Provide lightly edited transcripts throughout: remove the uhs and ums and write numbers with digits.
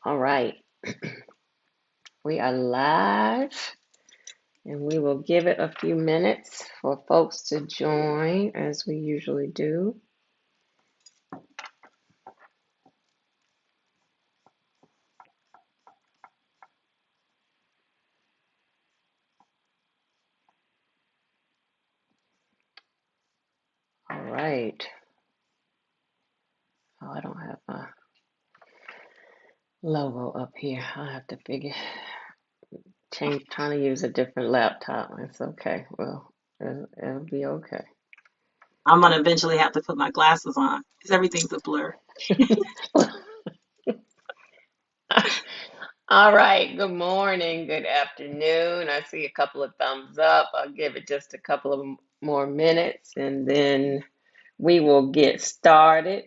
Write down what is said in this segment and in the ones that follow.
All right, we are live and we will give it a few minutes for folks to join as we usually do. All right. Oh, I don't have my logo up here. I'll have to change, trying to use a different laptop. It's okay. Well, it'll be okay. I'm gonna eventually have to put my glasses on because everything's a blur. All right. Good morning. Good afternoon. I see a couple of thumbs up. I'll give it just a couple of more minutes and then we will get started.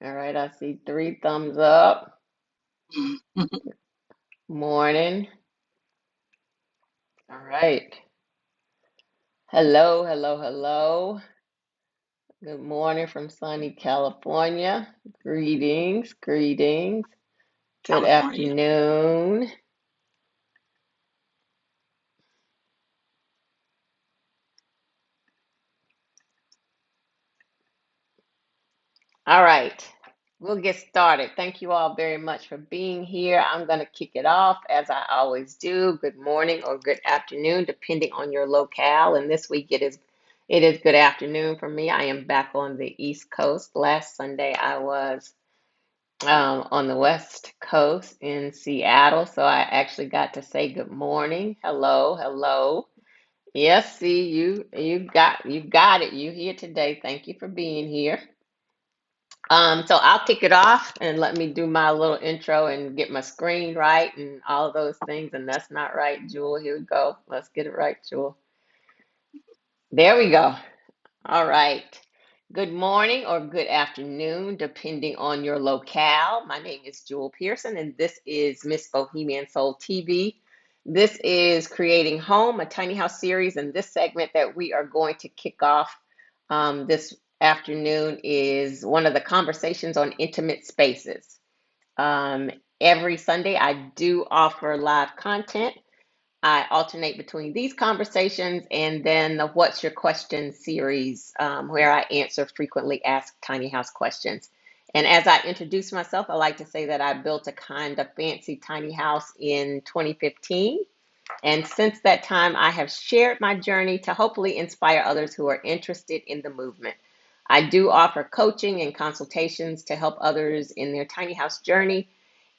All right. I see three thumbs up. Morning. All right. Hello, hello, hello. Good morning from sunny California. Greetings, greetings. Good California. afternoon. All right, we'll get started. Thank you all very much for being here. I'm going to kick it off as I always do. Good morning or good afternoon, depending on your locale. And this week it is good afternoon for me. I am back on the East Coast. Last Sunday I was on the West Coast in Seattle, so I actually got to say good morning. Hello, hello. Yes, see you got it. You here today. Thank you for being here. So I'll kick it off and let me do my little intro and get my screen right and all of those things. And that's not right, Jewel. Here we go. Let's get it right, Jewel. There we go. All right. Good morning or good afternoon, depending on your locale. My name is Jewel Pearson, and this is Miss Bohemian Soul TV. This is Creating Home, a tiny house series, and this segment that we are going to kick off this afternoon is one of the conversations on intimate spaces. Um, every Sunday, I do offer live content. I alternate between these conversations and then the What's Your Question series, where I answer frequently asked tiny house questions. And as I introduce myself, I like to say that I built a kind of fancy tiny house in 2015. And since that time, I have shared my journey to hopefully inspire others who are interested in the movement. I do offer coaching and consultations to help others in their tiny house journey,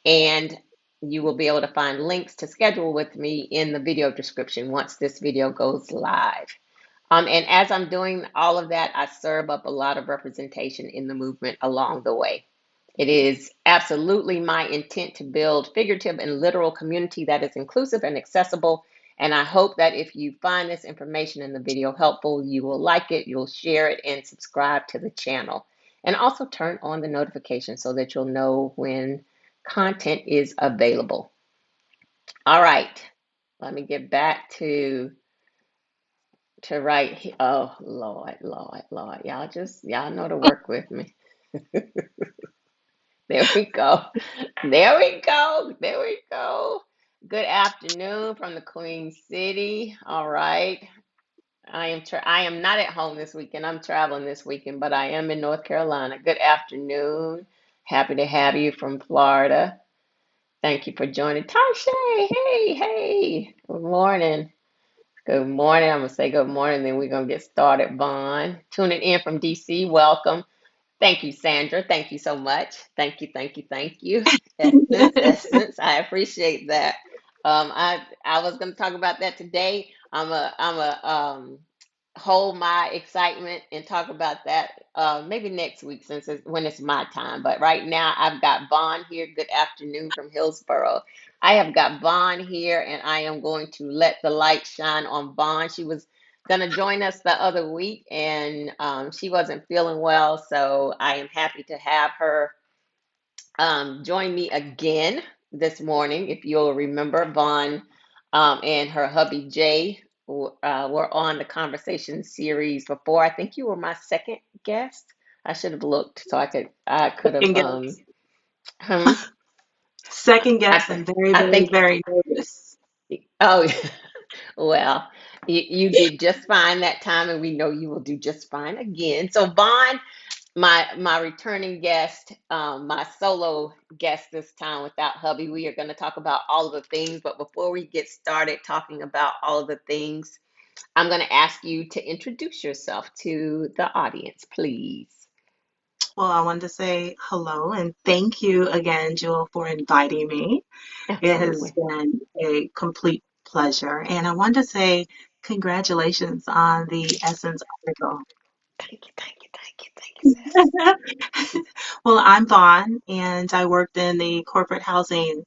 and you will be able to find links to schedule with me in the video description once this video goes live. And as I'm doing all of that, I serve up a lot of representation in the movement along the way. It is absolutely my intent to build figurative and literal community that is inclusive and accessible. And I hope that if you find this information in the video helpful, you will like it, you'll share it, and subscribe to the channel. And also turn on the notifications so that you'll know when content is available. All right, let me get back to right here. Oh, Lord, Lord, Lord. Y'all know to work with me. There we go. There we go. There we go. Good afternoon from the Queen City. All right. I am not at home this weekend. I'm traveling this weekend, but I am in North Carolina. Good afternoon. Happy to have you from Florida. Thank you for joining. Tasha, hey, hey. Good morning. Good morning. I'm gonna say good morning, then we're gonna get started. Vaughn, tuning in from DC. Welcome. Thank you, Sandra. Thank you so much. Thank you, thank you, thank you. Essence, essence. I appreciate that. I was going to talk about that today. I'm a hold my excitement and talk about that maybe next week since when it's my time. But right now, I've got Vaughn here. Good afternoon from Hillsboro. I have got Vaughn here, and I am going to let the light shine on Vaughn. She was going to join us the other week, and she wasn't feeling well, so I am happy to have her join me again this morning. If you'll remember, Vaughn and her hubby Jay were on the conversation series before. I think you were my second guest. I should have looked so I could have Second guess, hmm. second I guess, th- and very, I very, think very nervous. oh well, you did just fine that time, and we know you will do just fine again. So Vaughn, my returning guest, my solo guest this time without hubby, we are going to talk about all of the things. But before we get started talking about all of the things, I'm going to ask you to introduce yourself to the audience, please. Well, I wanted to say hello and thank you again, Jewel, for inviting me. It has Absolutely. been a complete pleasure. And I wanted to say congratulations on the Essence article. Thank you, thank you, thank you, thank you, sis. Well, I'm Vaughn, and I worked in the corporate housing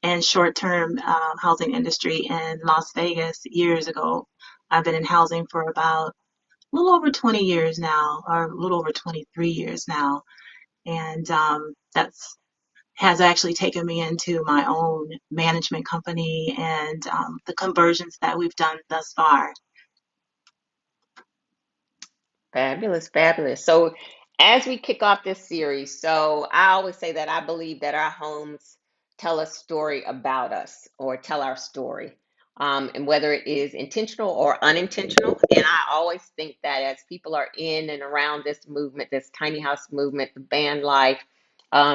and short-term housing industry in Las Vegas years ago. I've been in housing for about a little over 20 years now, or a little over 23 years now. And that's has actually taken me into my own management company and the conversions that we've done thus far. Fabulous, fabulous. So, as we kick off this series, so I always say that I believe that our homes tell a story about us or tell our story, and whether it is intentional or unintentional. And I always think that as people are in and around this movement, this tiny house movement, the van life,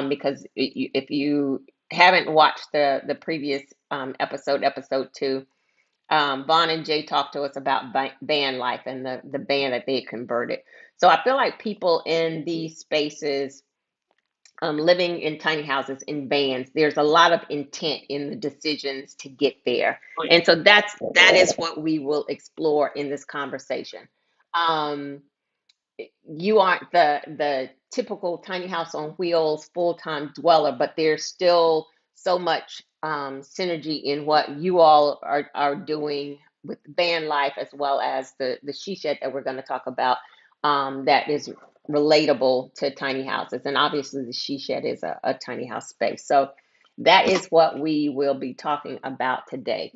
because if you haven't watched the previous episode 2, Vaughn and Jay talked to us about van life and the van that they had converted. So I feel like people in these spaces, living in tiny houses in vans, there's a lot of intent in the decisions to get there, Oh, yeah. and so that is what we will explore in this conversation. Um, you aren't the typical tiny house on wheels full-time dweller, but there's still so much synergy in what you all are doing with van life, as well as the she shed that we're going to talk about, that is relatable to tiny houses. And obviously the she shed is a tiny house space, so that is what we will be talking about today.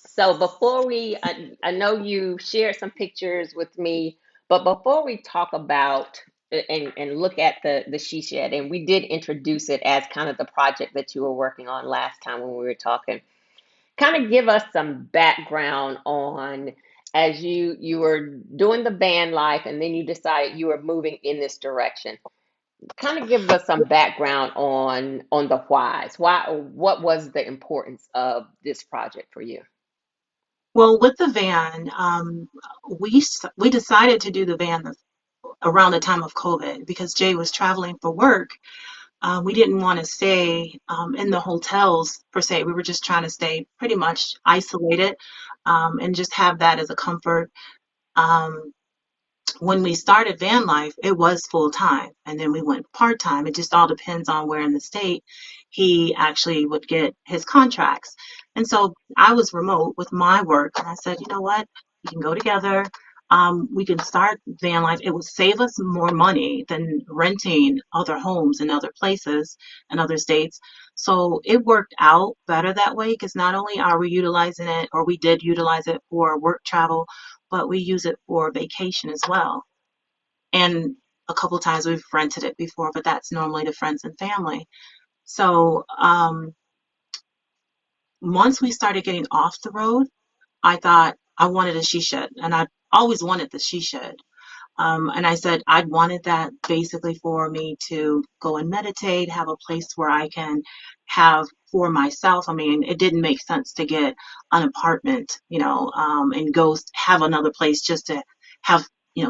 So before I know you shared some pictures with me, but before we talk about and look at the she shed, and we did introduce it as kind of the project that you were working on last time when we were talking, kind of give us some background on as you were doing the van life, and then you decided you were moving in this direction. Kind of give us some background on the whys. Why? What was the importance of this project for you? Well, with the van, we decided to do the van around the time of COVID because Jay was traveling for work. We didn't want to stay in the hotels per se. We were just trying to stay pretty much isolated and just have that as a comfort. Um, when we started van life, it was full time, and then we went part time. It just all depends on where in the state he actually would get his contracts. And so I was remote with my work, and I said, you know what, we can go together. We can start van life. It would save us more money than renting other homes in other places and other states. So it worked out better that way because not only are we utilizing it, or we did utilize it for work travel, but we use it for vacation as well. And a couple of times we've rented it before, but that's normally to friends and family. So once we started getting off the road, I thought I wanted a she shed, and I always wanted the she shed. And I said I'd wanted that basically for me to go and meditate, have a place where I can have for myself. I mean, it didn't make sense to get an apartment, and go have another place just to have,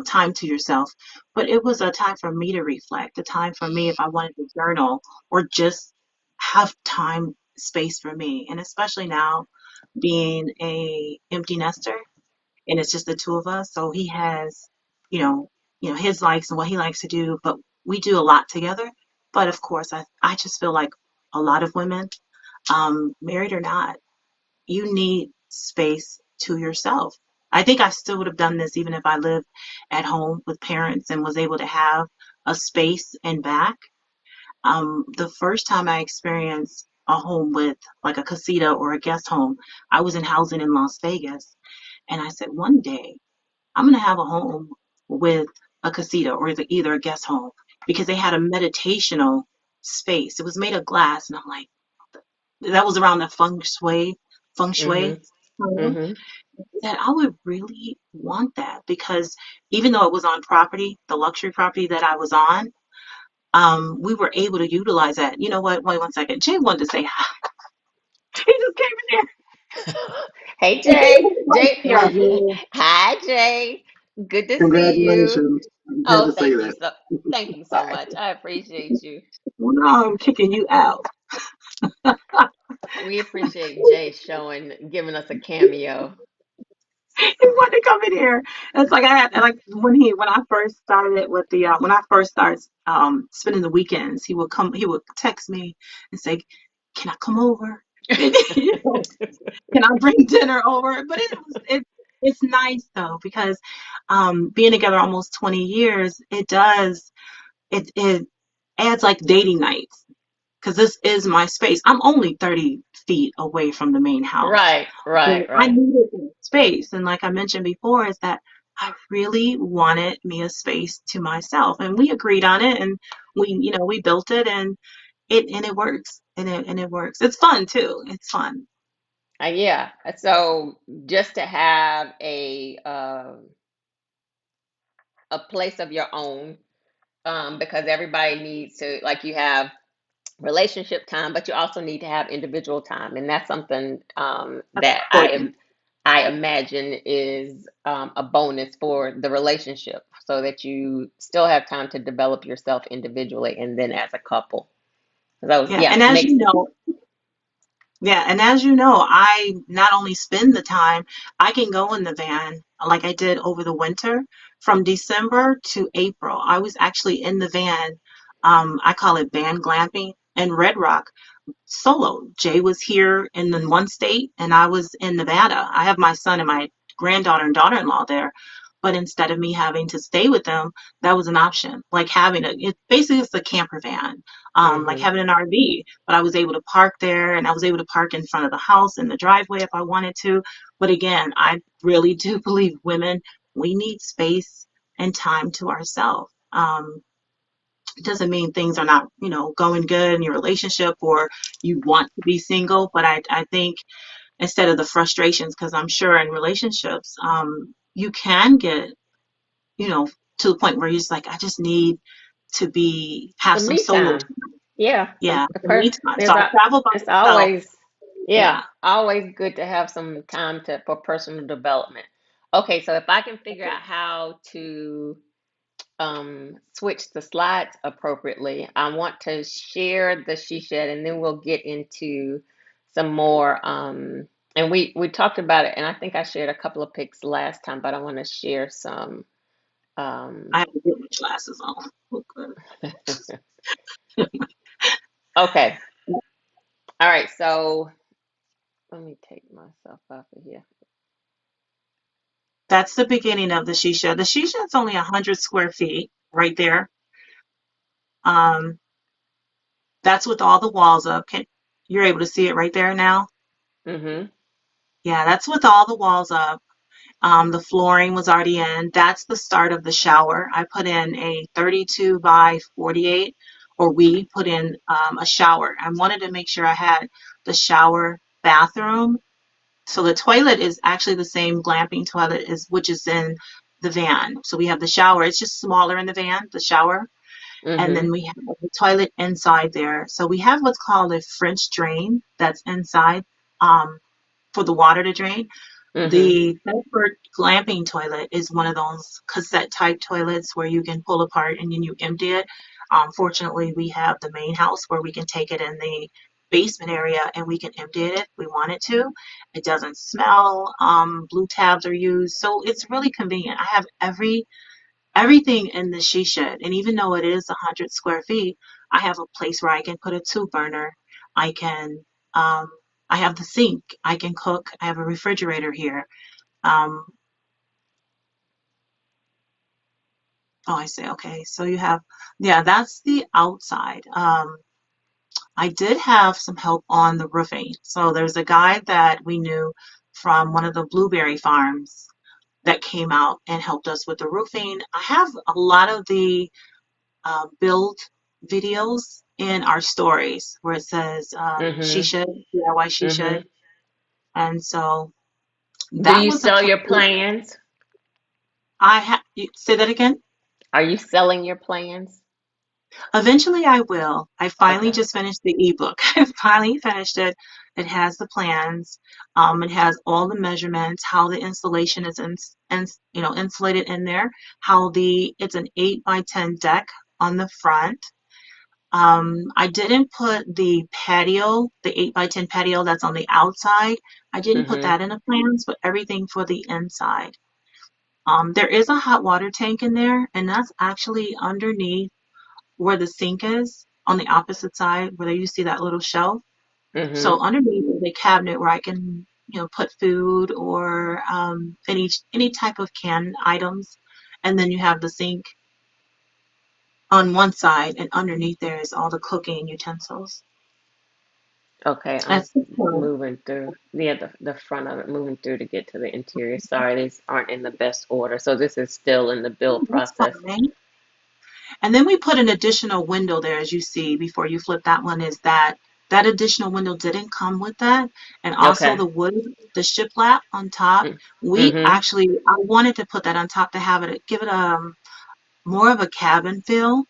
time to yourself. But it was a time for me to reflect, a time for me if I wanted to journal or just have time, space for me. And especially now being a empty nester, and it's just the two of us. So he has, you know, his likes and what he likes to do, but we do a lot together. But of course, I just feel like a lot of women, married or not, you need space to yourself. I think I still would have done this even if I lived at home with parents and was able to have a space and back. The first time I experienced a home with like a casita or a guest home, I was in housing in Las Vegas. And I said, one day I'm going to have a home with a casita or either a guest home because they had a meditational space. It was made of glass, and I'm like, that was around the feng shui Mhm. time, Mhm. that I would really want that because even though it was on property, the luxury property that I was on, we were able to utilize that. You know what? Wait 1 second. Jay wanted to say hi. He just came in there. Hey And Jay. Jay. he was like, Redmon, Hi Jay. Good to see you. congratulations. I just had Oh, to say that. thank you so much. I appreciate you. well, now I'm kicking you out. We appreciate Jay giving us a cameo. He wanted to come in here. It's like I had like when I first started with the when I first started spending the weekends, he would text me and say, "Can I come over? And, you know, can I bring dinner over?" But it's nice though because being together almost 20 years, it adds like dating nights because this is my space. I'm only 30 feet away from the main house. Right, But right, I right. needed that space. And like I mentioned before, is that I really wanted me a space to myself. And we agreed on it and we built it and it works. And it works. It's fun too. It's fun. Yeah. So just to have a place of your own, because everybody needs to, like, you have relationship time, but you also need to have individual time, and that's something That's that important. I imagine is a bonus for the relationship, so that you still have time to develop yourself individually and then as a couple. So Yeah. yeah, And as makes you know, Yeah, and as you know, I not only spend the time, I can go in the van like I did over the winter from December to April. I was actually in the van. I call it van glamping in Red Rock solo. Jay was here in the one state and I was in Nevada. I have my son and my granddaughter and daughter-in-law there. But instead of me having to stay with them, that was an option. Like having it basically it's a camper van, like hmm having an RV. But I was able to park there and I was able to park in front of the house in the driveway if I wanted to. But again, I really do believe women, we need space and time to ourselves. It doesn't mean things are not, going good in your relationship or you want to be single. But I think instead of the frustrations, because I'm sure in relationships, you can get, you know, to the point where you're just like, I just need to have some some me solo time. time. Yeah, Yeah, some me time. So there's I a, travel by it's myself. always, yeah, Yeah, always good to have some time to for personal development. Okay, so if I can figure out how to switch the slides appropriately, I want to share the she shed, and then we'll get into some more. And we talked about it, and I think I shared a couple of pics last time, but I want to share some. I Um, have to get my glasses on. Okay. okay, all right. So let me take myself off of here. That's the beginning of the she shed. The she shed's only 100 square feet right there. Um, that's with all the walls up. You're able to see it right there now? Mm-hmm. Yeah, that's with all the walls up. The flooring was already in. That's the start of the shower. I put in a 32 by 48, or we put in a shower. I wanted to make sure I had the shower bathroom. So the toilet is actually the same glamping toilet as which is in the van. So we have the shower. It's just smaller in the van, the shower. And Mm-hmm. then we have the toilet inside there. So we have what's called a French drain that's inside for the water to drain. Mm-hmm. The Bedford glamping toilet is one of those cassette type toilets where you can pull apart and then you empty it. Fortunately, we have the main house where we can take it in the basement area and we can empty it if we wanted to. It doesn't smell. Blue tabs are used, so it's really convenient. I have everything in the she shed, and even though it is 100 square feet, I have a place where I can put a two burner. I can. Um, I have the sink. I can cook. I have a refrigerator here. um, oh, I see. Okay. So you have, yeah, that's the outside. I did have some help on the roofing. So there's a guy that we knew from one of the blueberry farms. that came out and helped us with the roofing. I have a lot of the build videos in our stories where it says she Mm-hmm. should, DIY she should. Mm-hmm. And so Do that you was a sell your complete, plans? say that again? Are you selling your plans? Eventually I will. I finally Okay. just finished the ebook. I finally finished it. It has the plans. It has all the measurements, how the installation is insulated in there, how it's an 8 by 10 deck on the front. I didn't put the patio, the 8 by 10 patio that's on the outside. I didn't put Mm-hmm. that in the plans, but everything for the inside. There is a hot water tank in there, and that's actually underneath where the sink is on the opposite side where you see that little shelf. So Mm-hmm. underneath is a cabinet where I can, put food or any type of canned items. And then you have the sink on one side, and underneath there is all the cooking utensils. Okay, I'm That's the front. moving through. Yeah, the front of it, moving through to get to the interior. Sorry, these aren't in the best order. So this is still in the build That's process. fine. And then we put an additional window there, as you see before you flip that one, is that additional window didn't come with that. And also Okay. the wood, the shiplap on top. We Mm-hmm. actually, I wanted to put that on top to have it, give it more of a cabin feel.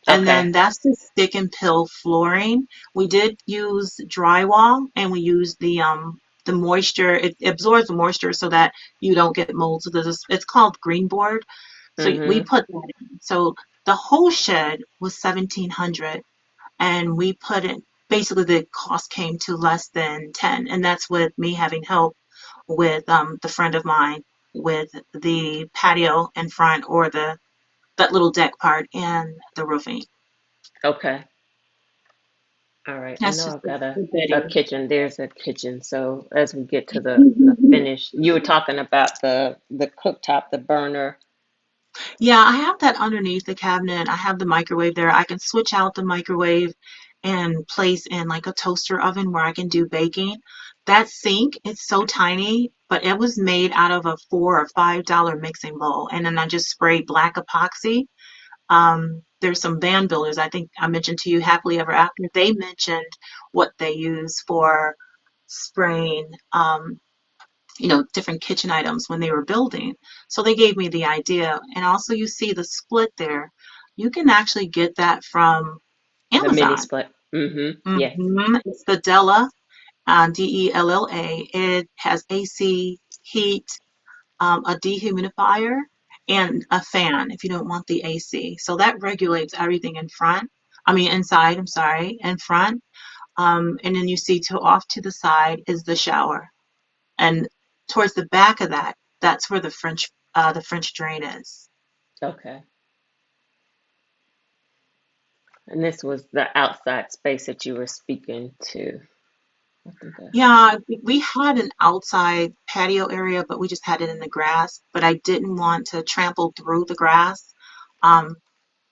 And Okay. then that's the stick and pill flooring. We did use drywall and we used the moisture. It absorbs the moisture so that you don't get mold. So it's called green board. So we Mm-hmm. put that in. So the whole shed was 1,700, and we put in basically the cost came to less than 10, and that's with me having help with the friend of mine with the patio in front or the that little deck part and the roofing. Okay. All right. I That's know just I've got the a bedding. kitchen. There's a kitchen. So as we get to the finish, you were talking about the cooktop, the burner. Yeah, I have that underneath the cabinet. I have the microwave there. I can switch out the microwave and place in like a toaster oven where I can do baking. That sink, it's so tiny, but it was made out of a $4 or $5 mixing bowl. And then I just sprayed black epoxy. There's some band builders. I think I mentioned to you Happily Ever After. They mentioned what they use for spraying different kitchen items when they were building. So they gave me the idea. And also, you see the split there. You can actually get that from The mini Amazon. split. Mm-hmm. Yes. It's the Della, Della. It has AC, heat, a dehumidifier, and a fan if you don't want the AC. So that regulates everything in front. I mean, inside, I'm sorry, in front. And then you see off to the side is the shower. And towards the back of that, that's where the French drain is. Okay. And this was the outside space that you were speaking to. I think I Yeah, we had an outside patio area, but we just had it in the grass. But I didn't want to trample through the grass um,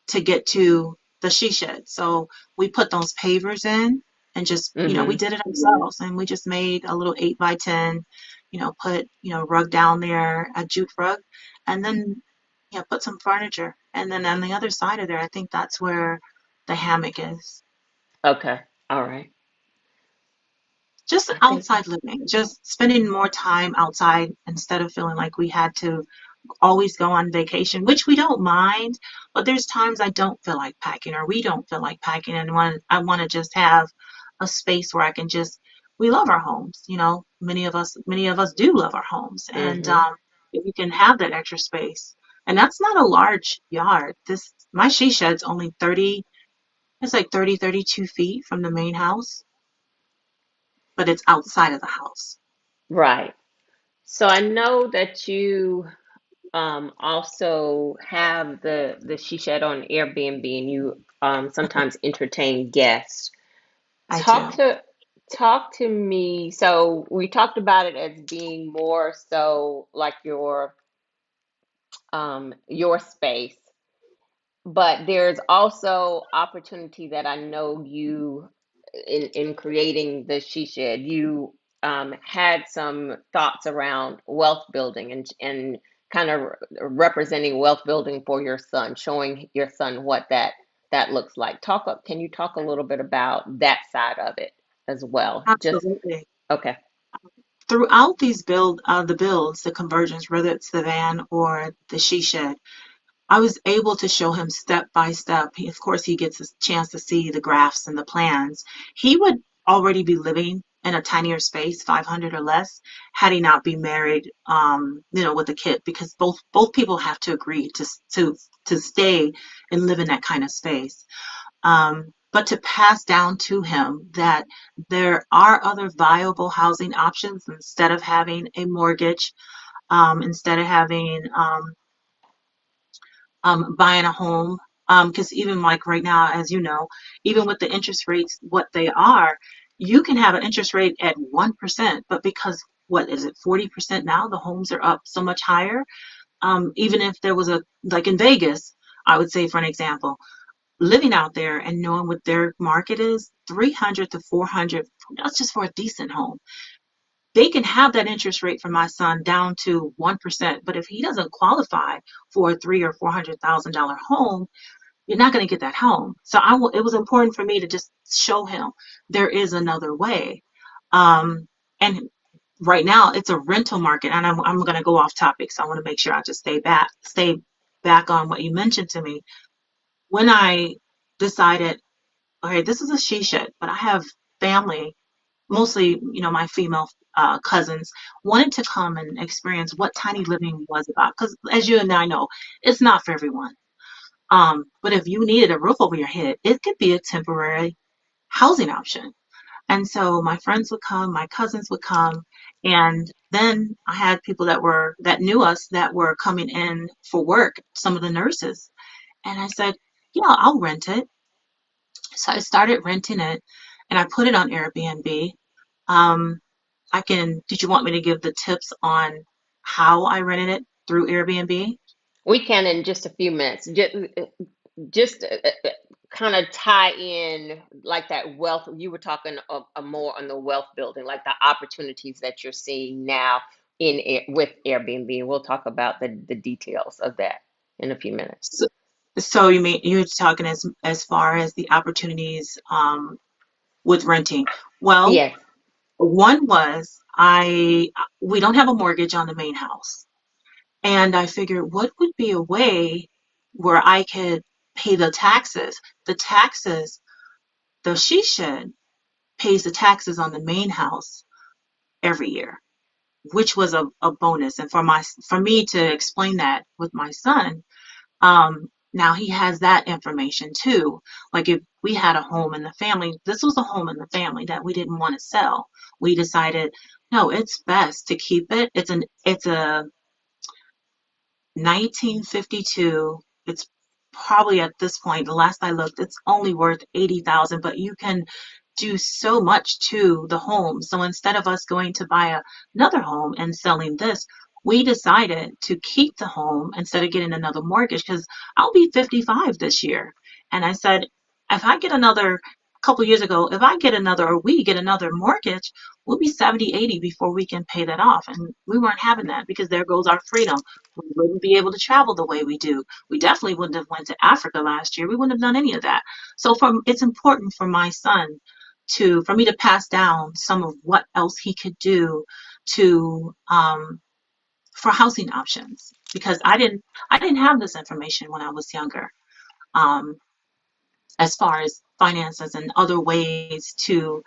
to get to the she shed. So we put those pavers in and just, we Mm-hmm. did it ourselves. And we just made a little 8 by 10, put, rug down there, a jute rug, and then, put some furniture. And then on the other side of there, I think that's where the hammock is. Okay. All right. Just I think outside living, just spending more time outside instead of feeling like we had to always go on vacation, which we don't mind, but there's times I don't feel like packing or we don't feel like packing and I want to just have a space where I can just we love our homes, many of us do love our homes and mm-hmm. if you can have that extra space. And that's not a large yard. This my she shed's only 30 it's like 32 feet from the main house, but it's outside of the house. Right. So I know that you also have the she shed on Airbnb and you sometimes entertain guests. I Talk do. to talk to me. So we talked about it as being more so like your space, but there's also opportunity that I know you in creating the she shed, you had some thoughts around wealth building and kind of representing wealth building for your son, showing your son what that looks like. Can you talk a little bit about that side of it as well? Just Absolutely. okay. Throughout these the builds, the conversions, whether it's the van or the she shed, I was able to show him step by step. Of course, he gets a chance to see the graphs and the plans. He would already be living in a tinier space, 500 or less, had he not been married, with a kid, because both people have to agree to stay and live in that kind of space. But to pass down to him that there are other viable housing options instead of having a mortgage, instead of having buying a home. Because even like right now, as you know, even with the interest rates, what they are, you can have an interest rate at 1%, but because what is it, 40% now, the homes are up so much higher. Even if there was like in Vegas, I would say for an example, living out there and knowing what their market is, 300 to 400, that's just for a decent home. They can have that interest rate for my son down to 1%, but if he doesn't qualify for a three or $400,000 home, you're not going to get that home. So it was important for me to just show him there is another way. Um, and right now it's a rental market, and I'm going to go off topic, so I want to make sure I just stay back on what you mentioned to me. When I decided, okay, this is a she shed, but I have family, mostly, my female cousins, wanted to come and experience what tiny living was about. Because as you and I know, it's not for everyone. But if you needed a roof over your head, it could be a temporary housing option. And so my friends would come, my cousins would come, and then I had people that knew us that were coming in for work, some of the nurses. And I said, yeah, I'll rent it. So I started renting it and I put it on Airbnb. Um, did you want me to give the tips on how I rented it through Airbnb? We can in just a few minutes. Just kind of tie in like that wealth. You were talking more on the wealth building, like the opportunities that you're seeing now with Airbnb. We'll talk about the details of that in a few minutes. So, so you mean you're talking as far as the opportunities with renting? Well, Yes, one was I we don't have a mortgage on the main house. And I figured what would be a way where I could pay the taxes. The taxes, the she shed pays the taxes on the main house every year, which was a bonus. And for me to explain that with my son, now he has that information too. Like if we had a home in the family, this was a home in the family that we didn't want to sell. We decided, no, it's best to keep it. It's a 1952. It's probably at this point, the last I looked, it's only worth 80,000, but you can do so much to the home. So instead of us going to buy another home and selling this, we decided to keep the home instead of getting another mortgage because I'll be 55 this year. And I said, if I get another, a couple years ago, if I get another, or we get another mortgage, we'll be 70, 80 before we can pay that off. And we weren't having that because there goes our freedom. We wouldn't be able to travel the way we do. We definitely wouldn't have went to Africa last year. We wouldn't have done any of that. So it's important for my son for me to pass down some of what else he could do to for housing options because I didn't have this information when I was younger. Um, as far as finances and other ways to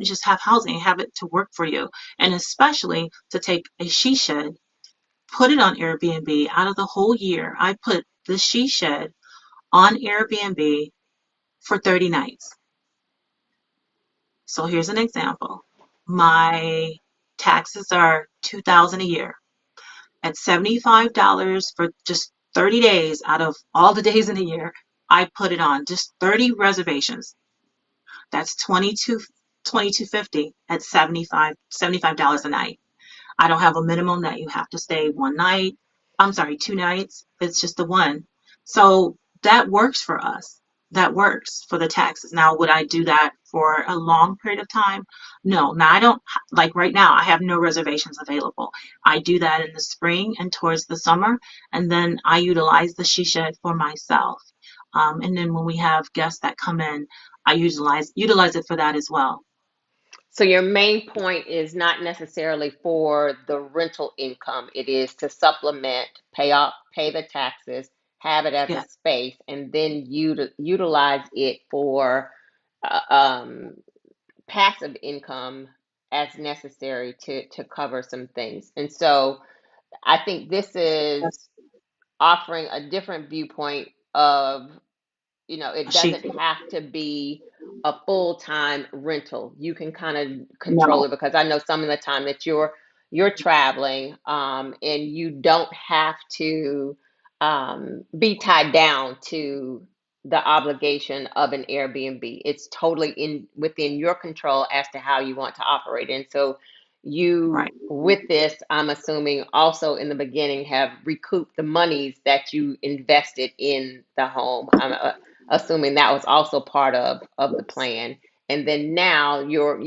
just have housing, have it to work for you, and especially to take a she shed, put it on Airbnb. Out of the whole year, I put the she shed on Airbnb for 30 nights. So here's an example. My taxes are 2,000 a year. At $75 for just 30 days out of all the days in a year, I put it on just 30 reservations. That's 2250 at $75 a night. I don't have a minimum that you have to stay one night. I'm sorry, 2 nights. It's just the one. So that works for us. that works for the taxes. Now, would I do that for a long period of time? No. Now, I don't, like right now, I have no reservations available. I do that in the spring and towards the summer, and then I utilize the she shed for myself. And then when we have guests that come in, I utilize it for that as well. So your main point is not necessarily for the rental income. It is to supplement, pay the taxes, have it as a Yeah, space, and then utilize it for uh, um, passive income as necessary to cover some things. And so I think this that's is offering a different viewpoint of, it she doesn't shed. have to be a full-time rental. You can kind of control No, it, because I know some of the time that you're traveling, and you don't have to be tied down to the obligation of an Airbnb. It's totally in within your control as to how you want to operate. And so you, right. with this, I'm assuming also in the beginning, have recouped the monies that you invested in the home. I'm assuming that was also part of the Yes. plan. And then now you're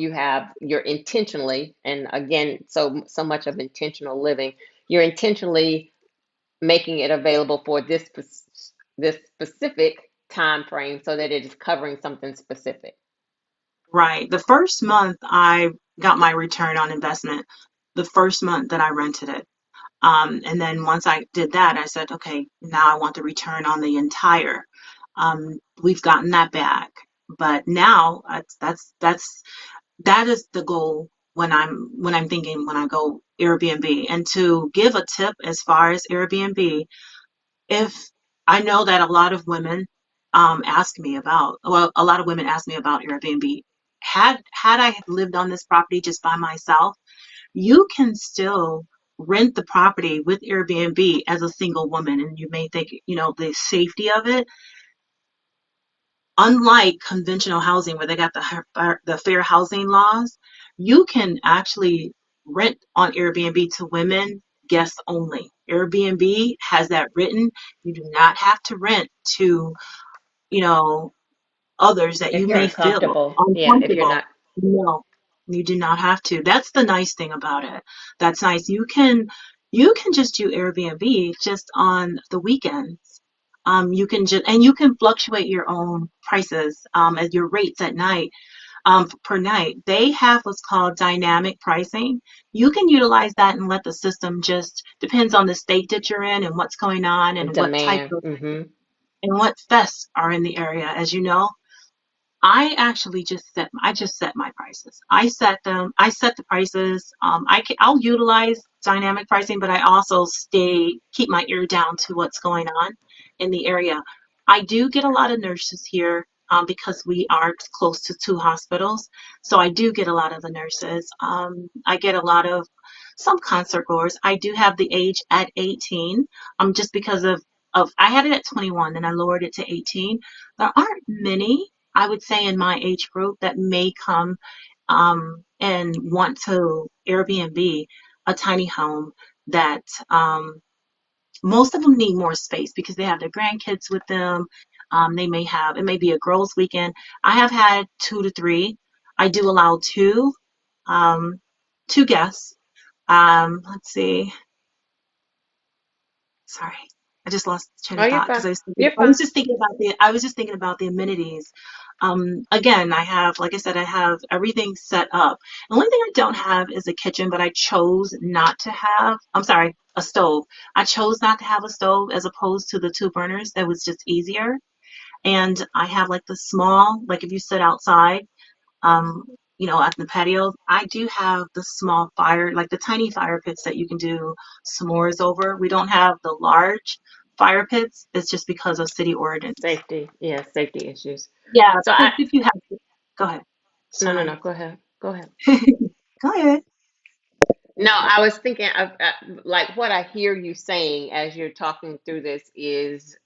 intentionally, and again, so much of intentional living, you're intentionally making it available for this specific time frame, so that it is covering something specific. Right. The first month I got my return on investment, the first month that I rented it. And then once I did that, I said, okay, now I want the return on the entire. We've gotten that back, but now that is the goal when I'm thinking when I go Airbnb. And to give a tip as far as Airbnb, if I know that a lot of women ask me about, well, a lot of women ask me about Airbnb. Had I lived on this property just by myself, you can still rent the property with Airbnb as a single woman, and you may think, the safety of it. Unlike conventional housing where they got the fair housing laws, you can actually rent on Airbnb to women guests only. Airbnb has that written. You do not have to rent to, you know, others that If you you're may feel uncomfortable, yeah, if you're uncomfortable. not. No, you do not have to. That's the nice thing about it. That's nice. You can just do Airbnb just on the weekends. You can fluctuate your own prices at your rates at night per night. They have what's called dynamic pricing. You can utilize that and let the system just depends on the state that you're in and what's going on and what type Demand. of Hmm. and what fests are in the area. As you know, I just set my prices. I set them. I set the prices. I'll utilize dynamic pricing, but I also keep my ear down to what's going on in the area. I do get a lot of nurses here because we are close to two hospitals, so I do get a lot of the nurses. I get a lot of some concert goers. I do have the age at 18, just because of I had it at 21 and I lowered it to 18. There aren't many, I would say, in my age group that may come and want to Airbnb a tiny home that most of them need more space because they have their grandkids with them. It may be a girls' weekend. I have had 2 to 3. I do allow um, two guests. Let's see. Sorry, I just lost the train Oh, of you're thought fine. because You're I was fine. just thinking about the amenities. Again, like I said, I have everything set up. The only thing I don't have is a kitchen, but I chose not to have. I'm sorry, a stove. I chose not to have a stove as opposed to the two burners. That was just easier. And I have like the small, like if you sit outside um, at the patio. I do have the small fire, like the tiny fire pits that you can do s'mores over. We don't have the large fire pits. It's just because of city ordinance. Safety, yeah, safety issues. Yeah, So because if you have, go ahead. no, no, Sorry. no, go ahead. Go ahead. Go ahead. No, I was thinking of like what I hear you saying as you're talking through this is,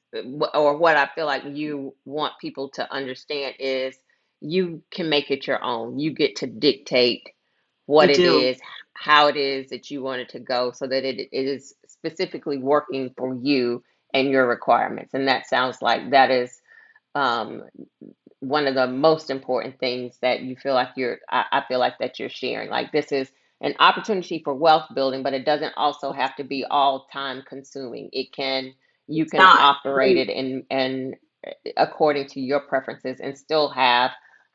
or what I feel like you want people to understand is, you can make it your own. You get to dictate I what it do. is, how it is that you want it to go, so that it is specifically working for you and your requirements. And that sounds like that is um, one of the most important things that you feel like I feel like that you're sharing. Like this is an opportunity for wealth building, but it doesn't also have to be all time consuming. It can, you It's can not. operate it and according to your preferences and still have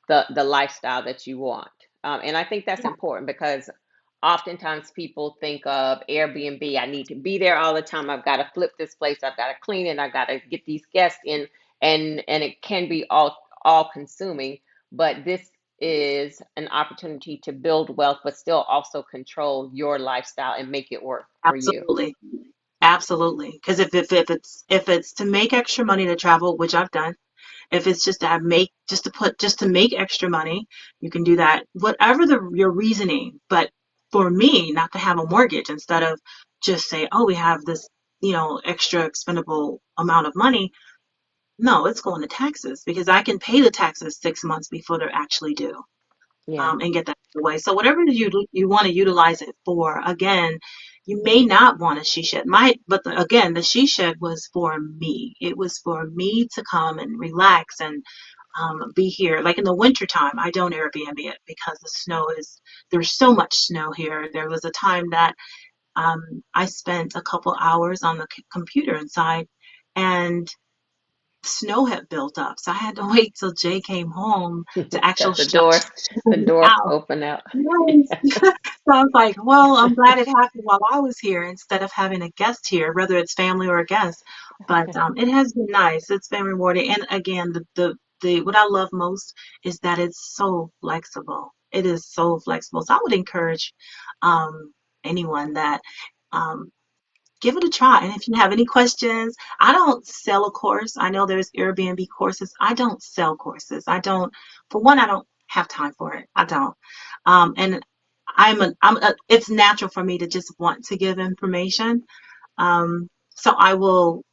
the lifestyle that you want. And I think that's Yeah, important because oftentimes people think of Airbnb, I need to be there all the time. I've got to flip this place. I've got to clean it. I've got to get these guests in, and it can be all consuming. But this is an opportunity to build wealth, but still also control your lifestyle and make it work for you. absolutely. Absolutely. Because if it's to make extra money to travel, which I've done, if it's just to have make just to make extra money, you can do that. Whatever your reasoning, but for me, not to have a mortgage instead of just say, oh, we have this, extra expendable amount of money. No, it's going to taxes because I can pay the taxes 6 months before they're actually due, Yeah, and get that out of the way. So whatever you want to utilize it for, again, you may not want a she shed. Again, the she shed was for me. It was for me to come and relax and be here. Like in the wintertime, I don't Airbnb it because there's so much snow here. There was a time that I spent a couple hours on the computer inside, and snow had built up. So I had to wait till Jay came home to actually that shut the me doors out. open out. Yes. So I was like, well, I'm glad it happened while I was here instead of having a guest here, whether it's family or a guest. But it has been nice. It's been rewarding. And again, the what I love most is that it's so flexible. It is so flexible. So I would encourage anyone that um, give it a try. And if you have any questions, I don't sell a course. I know there's Airbnb courses. I don't sell courses. For one, I don't have time for it. I don't. And it's natural for me to just want to give information. So I will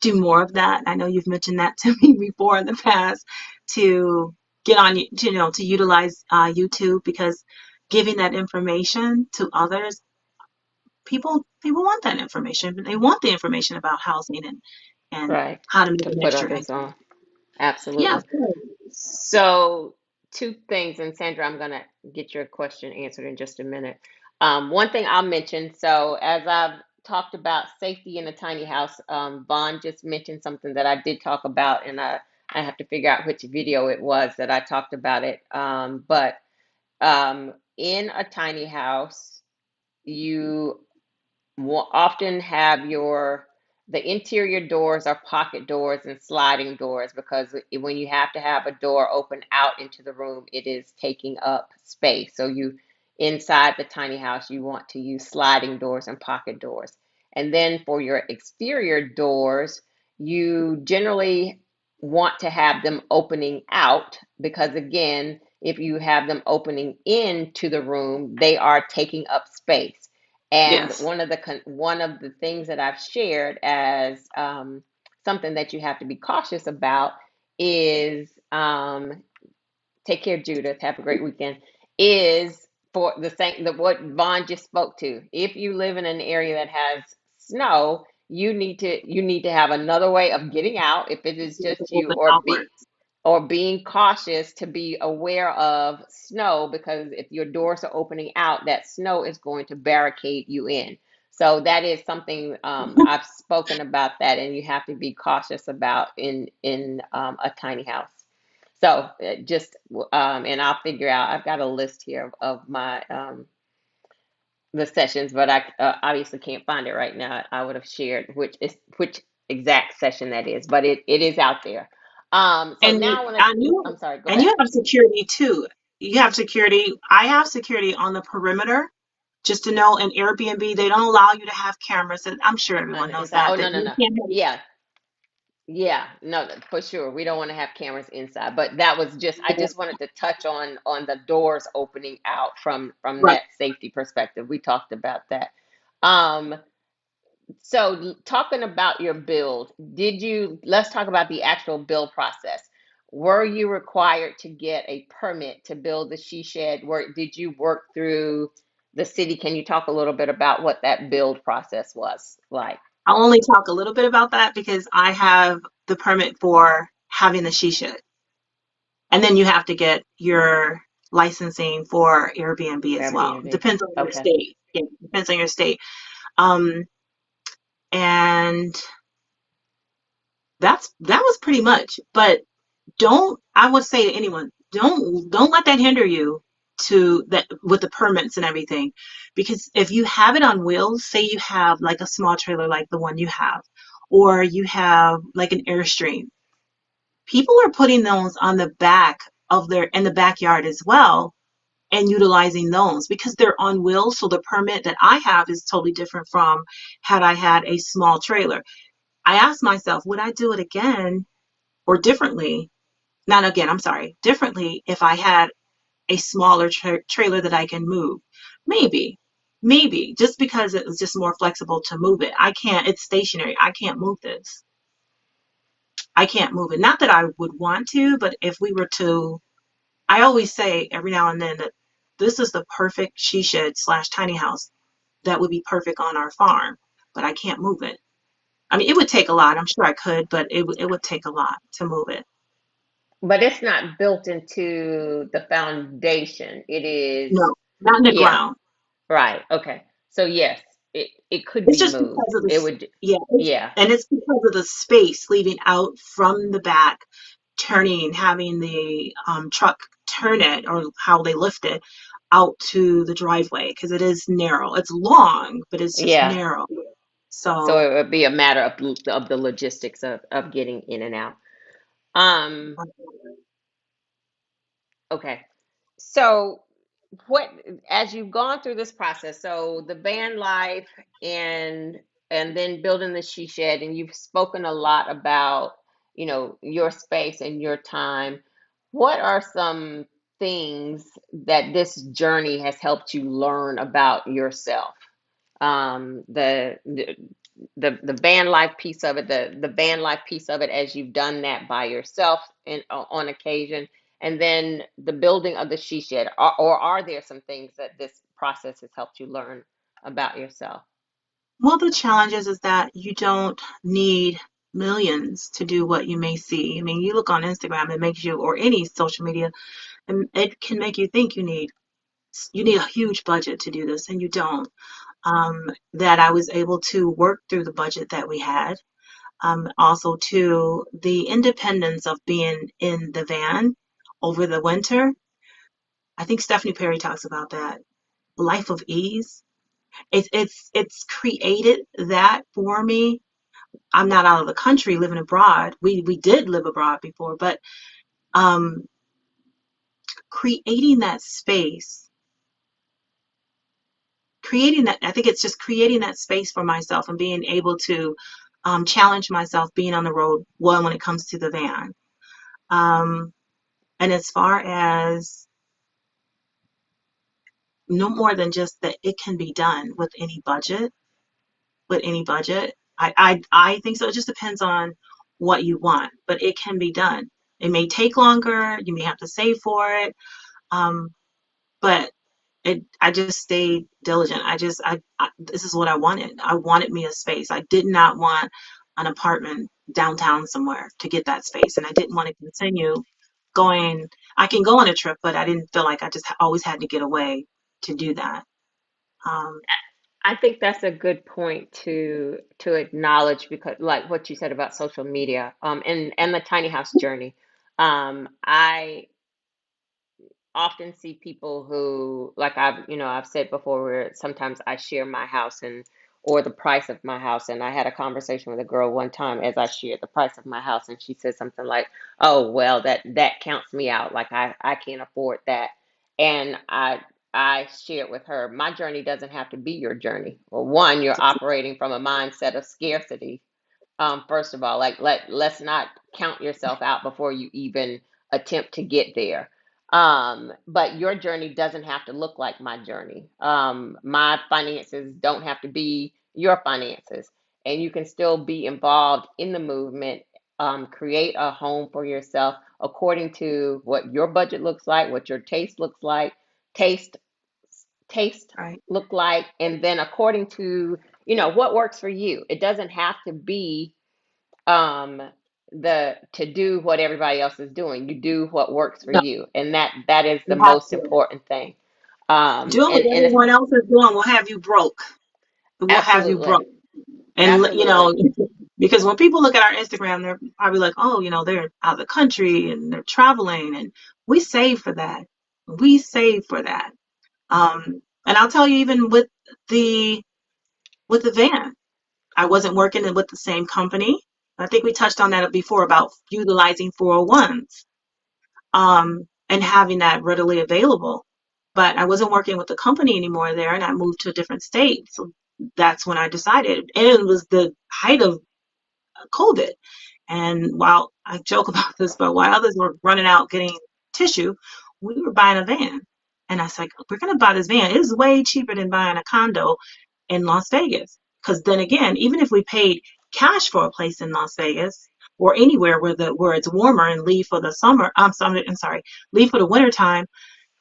do more of that. I know you've mentioned that to me before in the past to get on, to utilize YouTube because giving that information to others, people want that information. They want the information about housing and Right. how to make To an put extra others income. on. Yeah, Absolutely. of course. So, two things, and Sandra, I'm going to get your question answered in just a minute. One thing I'll mention, so as I've talked about safety in a tiny house, Vaughn just mentioned something that I did talk about, and I have to figure out which video it was that I talked about it. But in a tiny house, you will often have the interior doors are pocket doors and sliding doors because when you have to have a door open out into the room, it is taking up space. So you inside the tiny house, you want to use sliding doors and pocket doors. And then for your exterior doors, you generally want to have them opening out because again, if you have them opening into the room, they are taking up space. And Yes. one of the things that I've shared as something that you have to be cautious about is take care, Judith. Have a great weekend. Is for the thing that what Vaughn just spoke to. If you live in an area that has snow, you need to have another way of getting out. If it is To just you, open outwards. or being cautious to be aware of snow because if your doors are opening out, that snow is going to barricade you in. So that is something I've spoken about that, and you have to be cautious about in a tiny house. So just and I'll figure out. I've got a list here of my the sessions, but I obviously can't find it right now. I would have shared which exact session that is, but it is out there. So And now I want to. and you I'm sorry. Go and you ahead. have security too. You have security. I have security on the perimeter. Just to know, in Airbnb, they don't allow you to have cameras, and I'm sure On everyone the knows inside. that Oh no no you no. can't have. Yeah yeah no for sure. We don't want to have cameras inside, but that was just I just wanted to touch on the doors opening out from Right. that safety perspective. We talked about that. Um, So, talking about your build, let's talk about the actual build process. Were you required to get a permit to build the she shed? Did you work through the city? Can you talk a little bit about what that build process was like? I'll only talk a little bit about that because I have the permit for having the she shed. And then you have to get your licensing for Airbnb as well. Airbnb. Depends on your Okay. state. Yeah, depends on your state. Um, and that was pretty much. But don't, I would say to anyone, don't let that hinder you to that with the permits and everything. Because if you have it on wheels, say you have like a small trailer like the one you have, or you have like an Airstream, people are putting those on the back of their in the backyard as well and utilizing those because they're on wheels. So the permit that I have is totally different from had I had a small trailer. I asked myself, would I do it again or differently? Not again, I'm sorry, differently if I had a smaller trailer that I can move. Maybe, maybe just because it was just more flexible to move it. I can't, it's stationary. I can't move this. I can't move it. Not that I would want to, but if we were to, I always say every now and then that this is the perfect she shed slash tiny house that would be perfect on our farm, but I can't move it. I mean, it would take a lot. I'm sure I could, but it would take a lot to move it. But it's not built into the foundation. It is, No, not in the yeah, ground. right. Okay. So yes, it could It's be just because moved. of It this, would, yeah, yeah, and it's because of the space leaving out from the back, turning, having the truck turn it or how they lift it out to the driveway because it is narrow. It's long, but it's just yeah. narrow. So So, it would be a matter of the logistics of getting in and out. Um, okay. So what, as you've gone through this process, so the van life and then building the she shed, and you've spoken a lot about, your space and your time. What are some things that this journey has helped you learn about yourself? The van life piece of it, the van life piece of it, as you've done that by yourself and on occasion, and then the building of the she shed, or are there some things that this process has helped you learn about yourself? one of the challenges is that you don't need millions to do what you may see. I mean, you look on Instagram, it makes you, or any social media, and it can make you think you need a huge budget to do this, and you don't. That I was able to work through the budget that we had. Also, to the independence of being in the van over the winter. I think Stephanie Perry talks about that life of ease. It's created that for me. I'm not out of the country living abroad. We did live abroad before, but um, creating that space, creating that, I think it's just creating that space for myself and being able to challenge myself being on the road, one, when it comes to the van. Um, and as far as no more than just that it can be done with any budget. I think so. It just depends on what you want, but it can be done. It may take longer. You may have to save for it. Um, but I just stayed diligent. This is what I wanted. I wanted me a space. I did not want an apartment downtown somewhere to get that space. And I didn't want to continue going. I can go on a trip, but I didn't feel like I just always had to get away to do that. Um, I think that's a good point to acknowledge, because like what you said about social media, and the tiny house journey. I often see people who, like, I've said before, where sometimes I share my house and or the price of my house. And I had a conversation with a girl one time as I shared the price of my house, and she said something like, "Oh, well, that counts me out. Like, I can't afford that." And I shared with her, my journey doesn't have to be your journey. Well, one, you're operating from a mindset of scarcity. First of all, like, let's not count yourself out before you even attempt to get there. But your journey doesn't have to look like my journey. My finances don't have to be your finances, and you can still be involved in the movement. Create a home for yourself according to what your budget looks like, what your taste looks like, taste taste right. look like, and then according to what works for you. It doesn't have to be um the to do what everybody else is doing. You do what works for No, you, and that is the you have most to. important thing. Doing what And it's everyone else is doing will have you broke. It will have you absolutely, broke. And absolutely. because when people look at our Instagram, they're probably like, oh, they're out of the country and they're traveling, and we save for that. We save for that. And I'll tell you, even the with the van, I wasn't working with the same company. I think we touched on that before about utilizing 401s, and having that readily available. But I wasn't working with the company anymore there, and I moved to a different state. So that's when I decided, and it was the height of COVID. And while I joke about this, but while others were running out getting tissue, we were buying a van. And I said, we're going to buy this van. It is way cheaper than buying a condo in Las Vegas. Because then again, even if we paid cash for a place in Las Vegas or anywhere where it's warmer and leave for the summer, I'm sorry, leave for the winter time,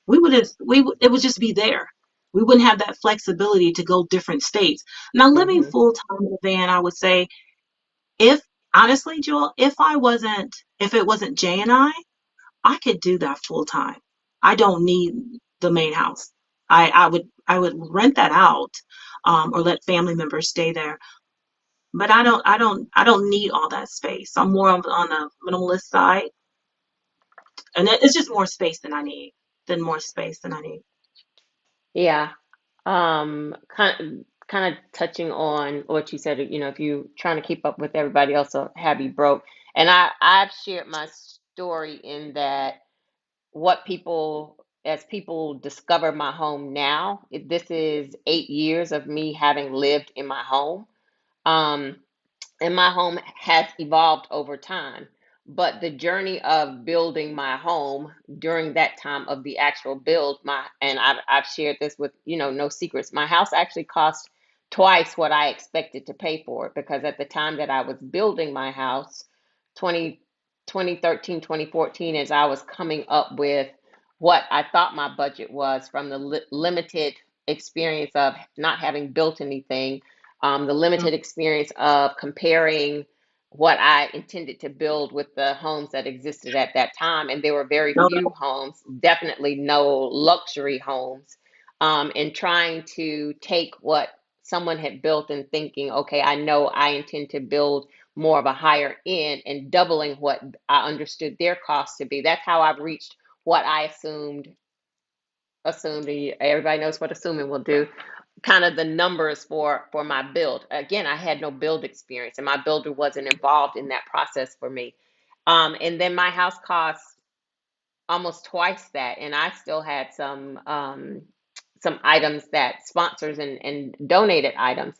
it would just be there. We wouldn't have that flexibility to go different states. Now, living Hmm. full time in a van, I would say, if honestly, Joel, if it wasn't Jay and I could do that full time. I don't need the main house. I would rent that out, or let family members stay there. But I don't need all that space. I'm more on the minimalist side, and it's just more space than I need. Than more space than I need. Yeah. Kind of touching on what you said, if you trying to keep up with everybody else, will have you broke. And I've shared my story in that what people as people discover my home now, this is 8 years of me having lived in my home. Um, and my home has evolved over time. But the journey of building my home during that time of the actual build, I've shared this with, no secrets. My house actually cost twice what I expected to pay for it, because at the time that I was building my house, 20 2013 2014, as I was coming up with what I thought my budget was from the limited experience of not having built anything, the Mm. limited experience of comparing what I intended to build with the homes that existed at that time. And there were very No, few homes, definitely no luxury homes, and trying to take what someone had built and thinking, okay, I know I intend to build more of a higher end, and doubling what I understood their cost to be. That's how I've reached what I assumed, and everybody knows what assuming will do, kind of the numbers for my build. Again, I had no build experience, and my builder wasn't involved in that process for me. And then my house cost almost twice that, and I still had some items that sponsors and donated items.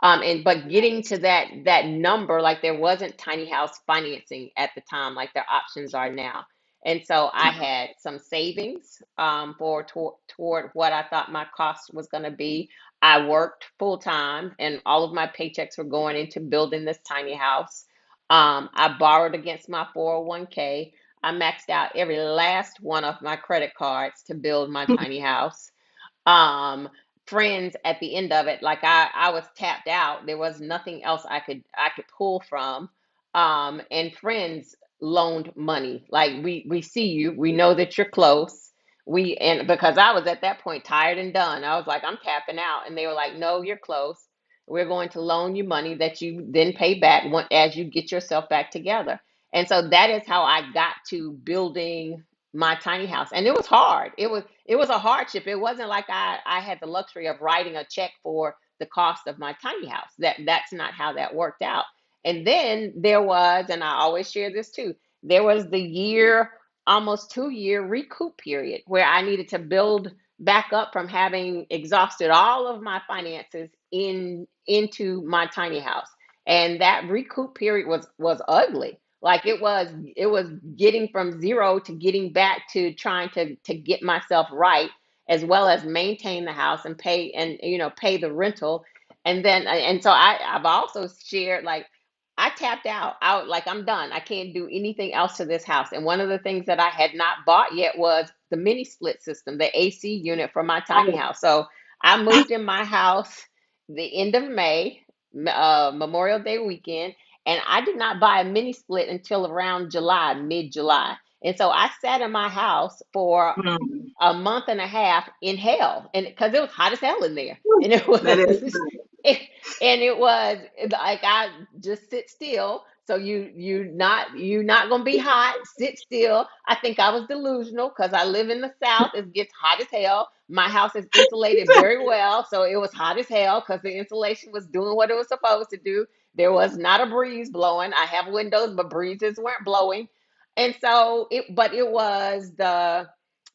And but getting to that number, like there wasn't tiny house financing at the time like their options are now. And so I had some savings, toward what I thought my cost was going to be. I worked full time, and all of my paychecks were going into building this tiny house. I borrowed against my 401k. I maxed out every last one of my credit cards to build my tiny house. um Friends at the end of it, like I was tapped out. There was nothing else I could pull from. And friends loaned money, like we see you, we know that you're close. We and because I was at that point tired and done, I was like, I'm tapping out, and they were like, no, you're close. We're going to loan you money that you then pay back as you get yourself back together. And so that is how I got to building my tiny house. And it was hard. It was a hardship. It wasn't like I had the luxury of writing a check for the cost of my tiny house. That's not how that worked out. And then there was, and I always share this too, there was the year, almost 2 year recoup period where I needed to build back up from having exhausted all of my finances into my tiny house. And that recoup period was ugly. Like it was getting from zero to getting back to trying to get myself right, as well as maintain the house and pay the rental. And so I've also shared, like, I tapped out, like, I'm done. I can't do anything else to this house. And one of the things that I had not bought yet was the mini split system, the AC unit for my tiny house. So I moved in my house the end of May, Memorial Day weekend, And I did not buy a mini split until around July, mid July. And so I sat in my house for Mm. a month and a half in hell, and because it was hot as hell in there, and it was That is it, and it was like I just sit still. So you not gonna be hot. Sit still. I think I was delusional because I live in the South. It gets hot as hell. My house is insulated very well, so it was hot as hell because the insulation was doing what it was supposed to do. There was not a breeze blowing. I have windows, but breezes weren't blowing, and so it was the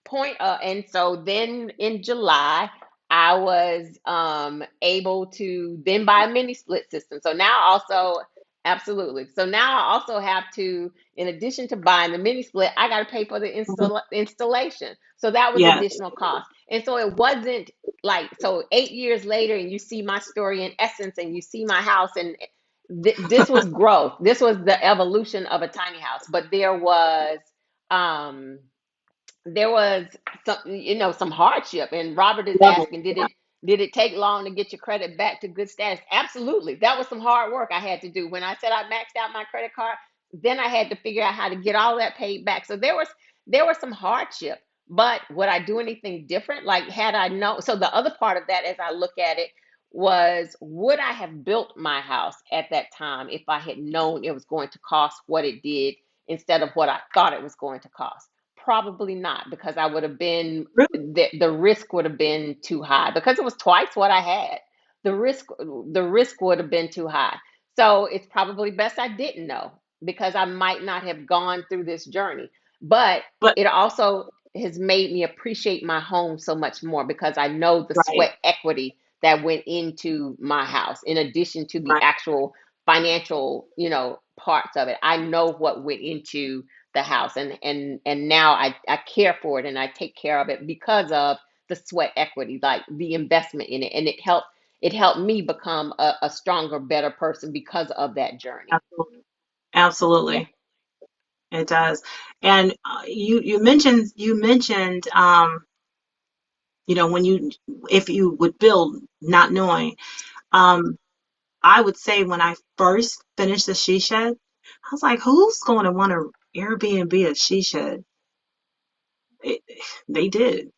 point. And so then in July, I was able to then buy a mini split system. So now also, absolutely. So now I also have to, in addition to buying the mini split, I got to pay for the installation. So that was yes. additional cost. And so it wasn't like, so 8 years later, and you see my story in essence, and you see my house, and this was growth. This was the evolution of a tiny house. But um, there was some hardship, and Robert is Love it. asking, did it take long to get your credit back to good status? Absolutely. That was some hard work I had to do. When I said I maxed out my credit card, then I had to figure out how to get all that paid back. So there was some hardship. But would I do anything different? Like, had I known? So the other part of that, as I look at it, was, would I have built my house at that time if I had known it was going to cost what it did instead of what I thought it was going to cost? Probably not, because I would have been, Really? the risk would have been too high, because it was twice what I had. The risk would have been too high. So it's probably best I didn't know, because I might not have gone through this journey. But But it also has made me appreciate my home so much more, because I know the right, sweat equity that went into my house, in addition to the right. actual financial, parts of it. I know what went into the house, and now I care for it, and I take care of it because of the sweat equity, like the investment in it, and it helped me become a stronger, better person because of that journey. Absolutely. Absolutely. It does. And you mentioned when you if you would build not knowing. Um I would say when I first finished the she shed, I was like, who's going to want to Airbnb a she shed? It, they did.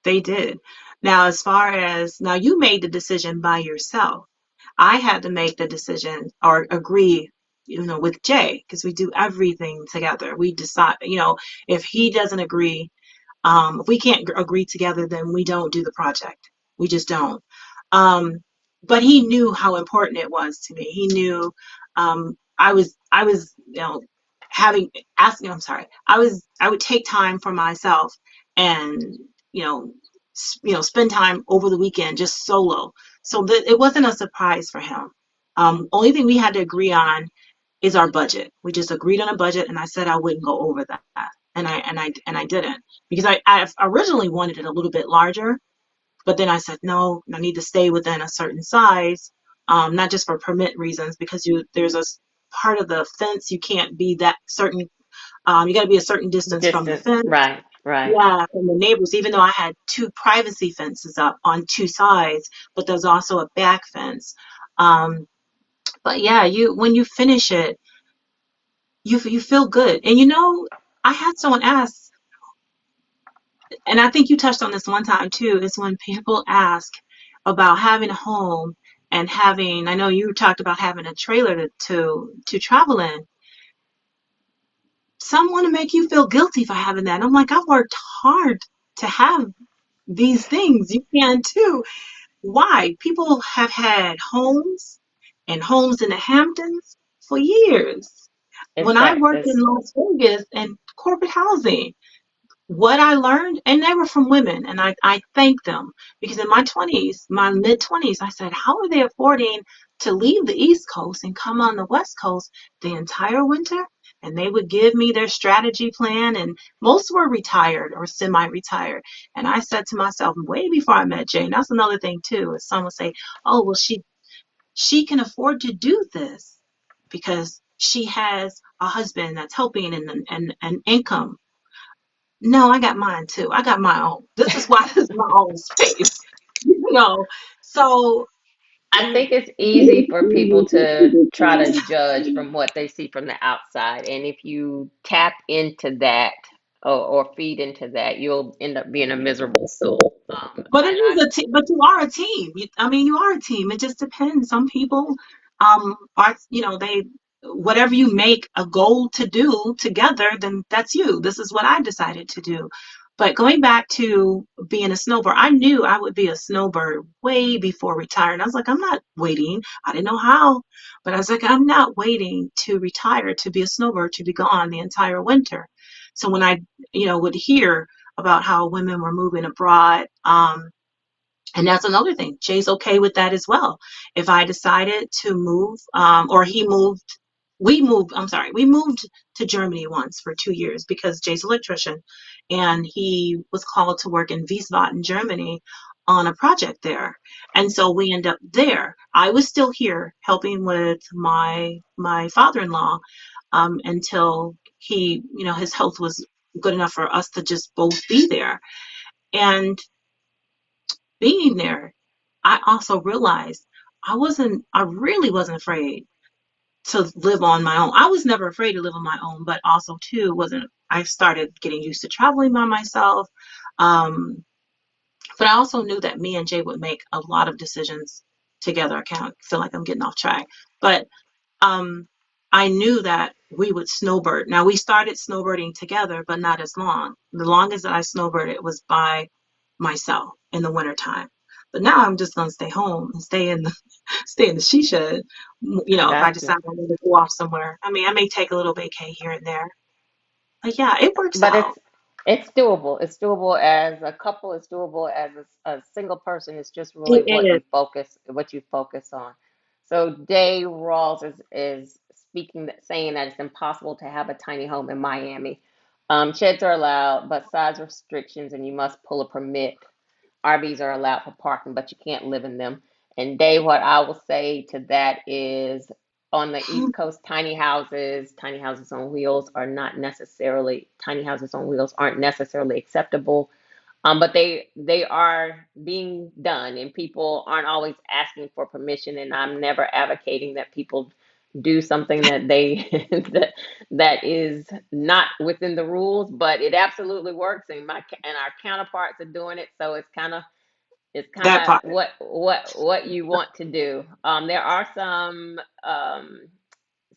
They did. Now, as far as now, you made the decision by yourself. I had to make the decision or agree, with Jay, because we do everything together. We decide, if he doesn't agree, if we can't agree together, then we don't do the project. We just don't. Um, but he knew how important it was to me. He knew I was having asking. I'm sorry. I would take time for myself and you know spend time over the weekend just solo. So that it wasn't a surprise for him. Only thing we had to agree on is our budget. We just agreed on a budget, and I said I wouldn't go over that, and I didn't, because I originally wanted it a little bit larger, but then I said no, I need to stay within a certain size, not just for permit reasons, because there's a part of the fence you can't be that certain. You got to be a certain distance from the Distance, fence. right, right. Yeah, from the neighbors. Even though I had two privacy fences up on two sides, but there's also a back fence. Um, but yeah, you when you finish it, you feel good. And I had someone ask, and I think you touched on this one time too, is when people ask about having a home and having, I know you talked about having a trailer to travel in. Some want to make you feel guilty for having that. And I'm like, I've worked hard to have these things. You can too. Why? People have had homes and homes in the Hamptons for years. It's When I fact. worked in Las Vegas and corporate housing, what I learned, and they were from women, and I thank them, because in my 20s, my mid 20s, I said, how are they affording to leave the East Coast and come on the West Coast the entire winter? And they would give me their strategy plan, and most were retired or semi-retired. And I said to myself, way before I met Jane, that's another thing too, is someone say, oh, well, she can afford to do this because she has a husband that's helping and an income. No, I got mine too. I got my own. This is why this is my own space. You know, so I think it's easy for people to try to judge from what they see from the outside. And if you tap into that or feed into that, you'll end up being a miserable soul. But it And is a team. But you are a team. I mean, you are a team. It just depends. Some people, are they whatever you make a goal to do together, then that's you. This is what I decided to do. But going back to being a snowbird, I knew I would be a snowbird way before retiring. I was like, I'm not waiting. I didn't know how, but I was like, I'm not waiting to retire to be a snowbird to be gone the entire winter. So when I, would hear about how women were moving abroad. And that's another thing. Jay's okay with that as well. If I decided to move, or we moved to Germany once for 2 years because Jay's an electrician and he was called to work in Wiesbaden, Germany on a project there. And so we end up there. I was still here helping with my father-in-law, until his health was good enough for us to just both be there. And being there, I also realized I really wasn't afraid to live on my own. I was never afraid to live on my own, but also too I started getting used to traveling by myself. Um, but I also knew that me and Jay would make a lot of decisions together. I kind of feel like I'm getting off track, but um, I knew that we would snowbird. Now we started snowbirding together, but not as long. The longest that I snowbirded was by myself in the wintertime. But now I'm just gonna stay home and stay in the she shed. If I got you. decide I want to go off somewhere. I mean, I may take a little vacay here and there. But yeah, it works But out. it's doable. It's doable as a couple. It's doable as a single person. It's just really It is. what you focus on. So Day Rawls is speaking that saying that it's impossible to have a tiny home in Miami. Sheds are allowed, but size restrictions, and you must pull a permit. RVs are allowed for parking, but you can't live in them. And Dave, what I will say to that is on the East Coast, tiny houses on wheels are not necessarily tiny houses on wheels aren't necessarily acceptable. But they are being done, and people aren't always asking for permission. And I'm never advocating that people do something that they that is not within the rules, but it absolutely works, and our counterparts are doing it. So it's kind That of part. what you want to do. There are some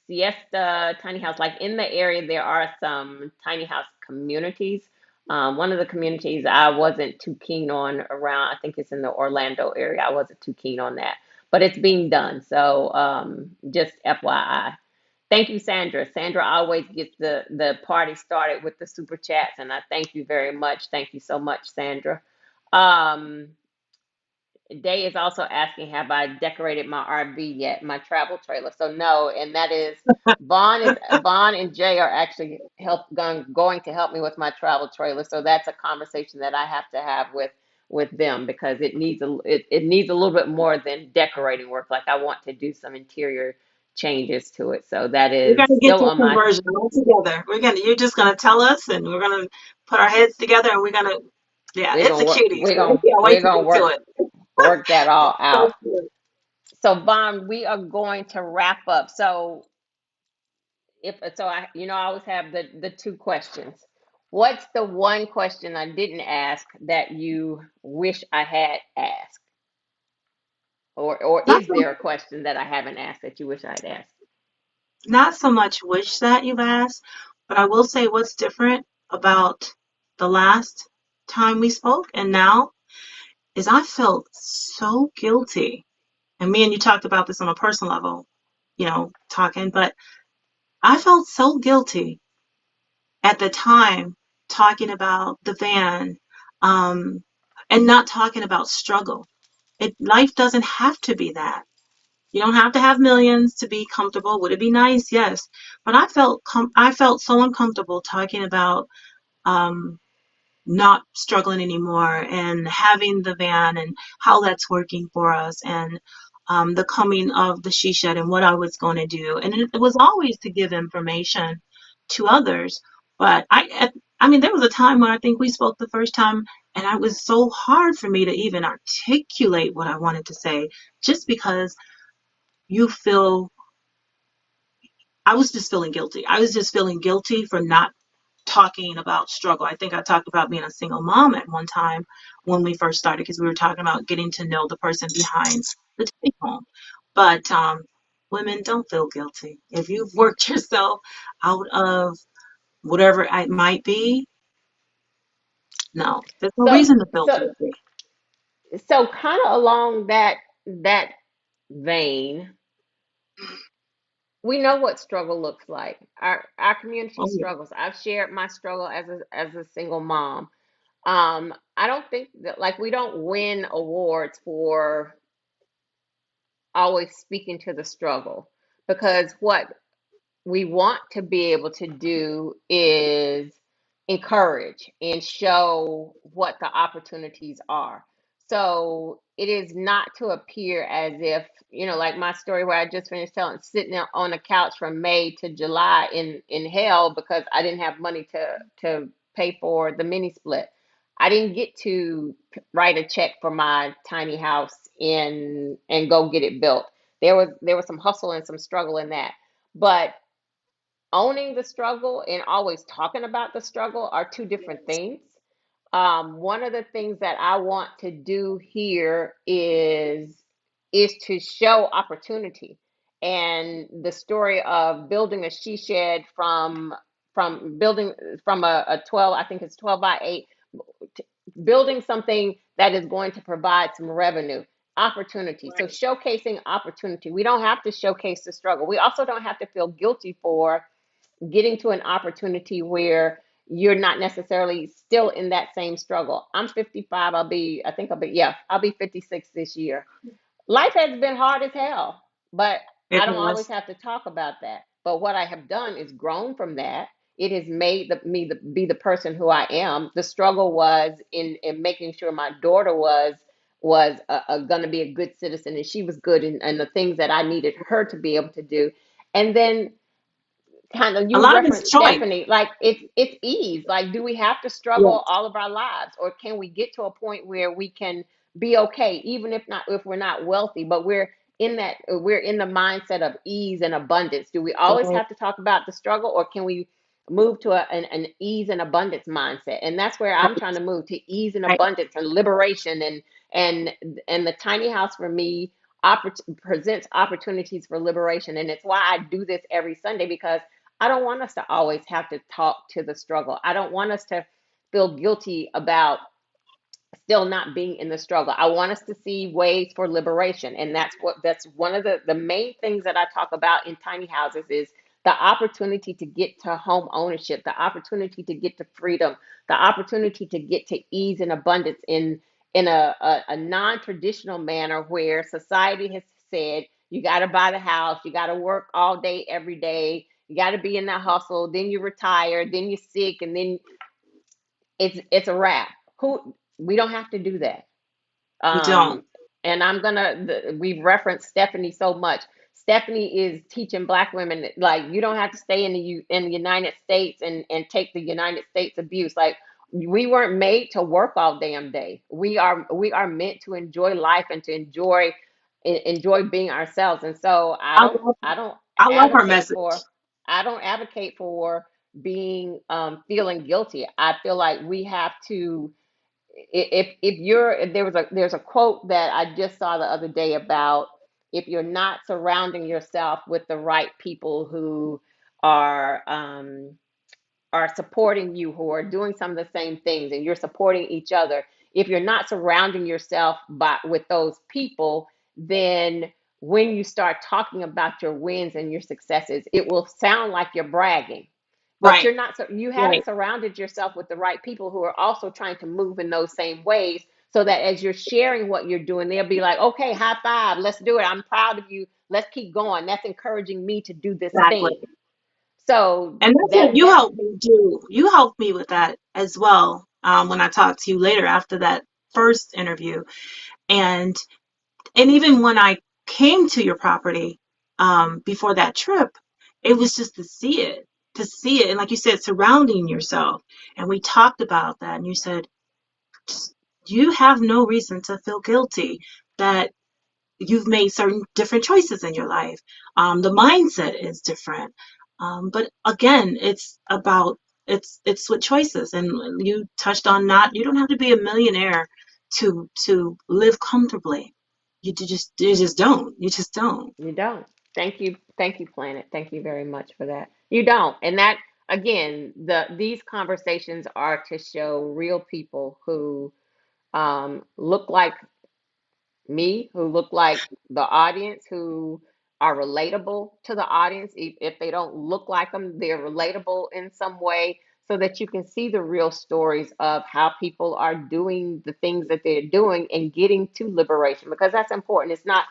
siesta tiny house like in the area. There are some tiny house communities. One of the communities I wasn't too keen on around, I think it's in the Orlando area. I wasn't too keen on that, but it's being done. So just FYI. Thank you, Sandra. Sandra always gets the party started with the super chats, and I thank you very much. Thank you so much, Sandra. Um, Day is also asking, have I decorated my RV yet, my travel trailer? So no, and that is Vaughn and Jay are actually going to help me with my travel trailer. So that's a conversation that I have to have with them because it needs a little bit more than decorating work. Like I want to do some interior changes to it. So that We're is gonna get still your on my conversion all together. You're just gonna tell us, and we're gonna put our heads together, and yeah, we're it's gonna a work cutie. So I can't wait we're to gonna get to work it. work that all out. So cute. So Vaughn, we are going to wrap up. So if so I always have the two questions. What's the one question I didn't ask that you wish I had asked? Or Not is so, there a question that I haven't asked that you wish I had asked? not so much wish that you've asked, but I will say what's different about the last time we spoke and now is I felt so guilty. And me and you talked about this on a personal level, talking, but I felt so guilty at the time talking about the van, um, and not talking about struggle. Life doesn't have to be that. You don't have to have millions to be comfortable. Would it be nice? Yes. But I felt so uncomfortable talking about, um, not struggling anymore and having the van and how that's working for us and, the coming of the she shed and what I was going to do. And it was always to give information to others. But I mean, there was a time when I think we spoke the first time. And it was so hard for me to even articulate what I wanted to say just because you feel, I was just feeling guilty. I was just feeling guilty for not talking about struggle. I think I talked about being a single mom at one time when we first started because we were talking about getting to know the person behind the tiny home. But women, don't feel guilty. If you've worked yourself out of whatever it might be, no, there's no So reason to feel so guilty. so kind of along that vein, we know what struggle looks like. Our community Oh, yeah. struggles. I've shared my struggle as a single mom. I don't think that, like, we don't win awards for always speaking to the struggle, because what we want to be able to do is encourage and show what the opportunities are. So it is not to appear as if, like my story where I just finished telling, sitting on a couch from May to July in hell because I didn't have money to pay for the mini split. I didn't get to write a check for my tiny house and go get it built. There was some hustle and some struggle in that. But owning the struggle and always talking about the struggle are two different things. One of the things that I want to do here is to show opportunity, and the story of building a she shed from building from a 12, I think it's 12 by 8, building something that is going to provide some revenue opportunity. So Right. showcasing opportunity. We don't have to showcase the struggle. We also don't have to feel guilty for getting to an opportunity where you're not necessarily still in that same struggle. I'm 55. I'll be 56 this year. Life has been hard as hell, but It I don't always was have to talk about that. But what I have done is grown from that. It has made be the person who I am. The struggle was in making sure my daughter was going to be a good citizen, and she was good in the things that I needed her to be able to do. And then, kind of, a you lot of it's referenced choice. Stephanie, like it's ease. Like, do we have to struggle Yes. all of our lives, or can we get to a point where we can be okay, even if we're not wealthy, but we're in the mindset of ease and abundance? Do we always Right. have to talk about the struggle, or can we move to an ease and abundance mindset? And that's where I'm trying to move to: ease and Right. abundance and liberation. And and the tiny house for me presents opportunities for liberation, and it's why I do this every Sunday, because I don't want us to always have to talk to the struggle. I don't want us to feel guilty about still not being in the struggle. I want us to see ways for liberation. And that's one of the main things that I talk about in tiny houses is the opportunity to get to home ownership, the opportunity to get to freedom, the opportunity to get to ease and abundance in a non-traditional manner where society has said you got to buy the house, you got to work all day every day, you got to be in that hustle, then you retire, then you're sick, and then it's a wrap. Who We don't have to do that. We don't. um and we've referenced Stephanie so much. Stephanie is teaching Black women that, like, you don't have to stay in the United States and take the United States abuse. Like, we weren't made to work all damn day. We are meant to enjoy life and to enjoy being ourselves. And so I love I love her advocate message. for I don't advocate for being feeling guilty. I feel like we have to, if you're, there's a quote that I just saw the other day about, if you're not surrounding yourself with the right people who are um are supporting you, who are doing some of the same things, and you're supporting each other, if you're not surrounding yourself with those people, then when you start talking about your wins and your successes, it will sound like you're bragging. But Right. you're not, so you haven't Right. surrounded yourself with the right people who are also trying to move in those same ways, so that as you're sharing what you're doing, they'll be like, okay, high five, let's do it, I'm proud of you, let's keep going, that's encouraging me to do this Exactly. thing. So And that's what that you that helped me do. You helped me with that as well. When I talked to you later after that first interview, and even when I came to your property before that trip, it was just to see it, and like you said, surrounding yourself. And we talked about that, and you said, you have no reason to feel guilty that you've made certain different choices in your life. The mindset is different. But again, it's with choices. And you touched on not you don't have to be a millionaire to live comfortably. You just don't. You just don't. You don't. Thank you, Planet. Thank you very much for that. You don't, and that again, these conversations are to show real people who look like me, who look like the audience, who are relatable to the audience. If they don't look like them, they're relatable in some way, so that you can see the real stories of how people are doing the things that they're doing and getting to liberation, because that's important. It's not,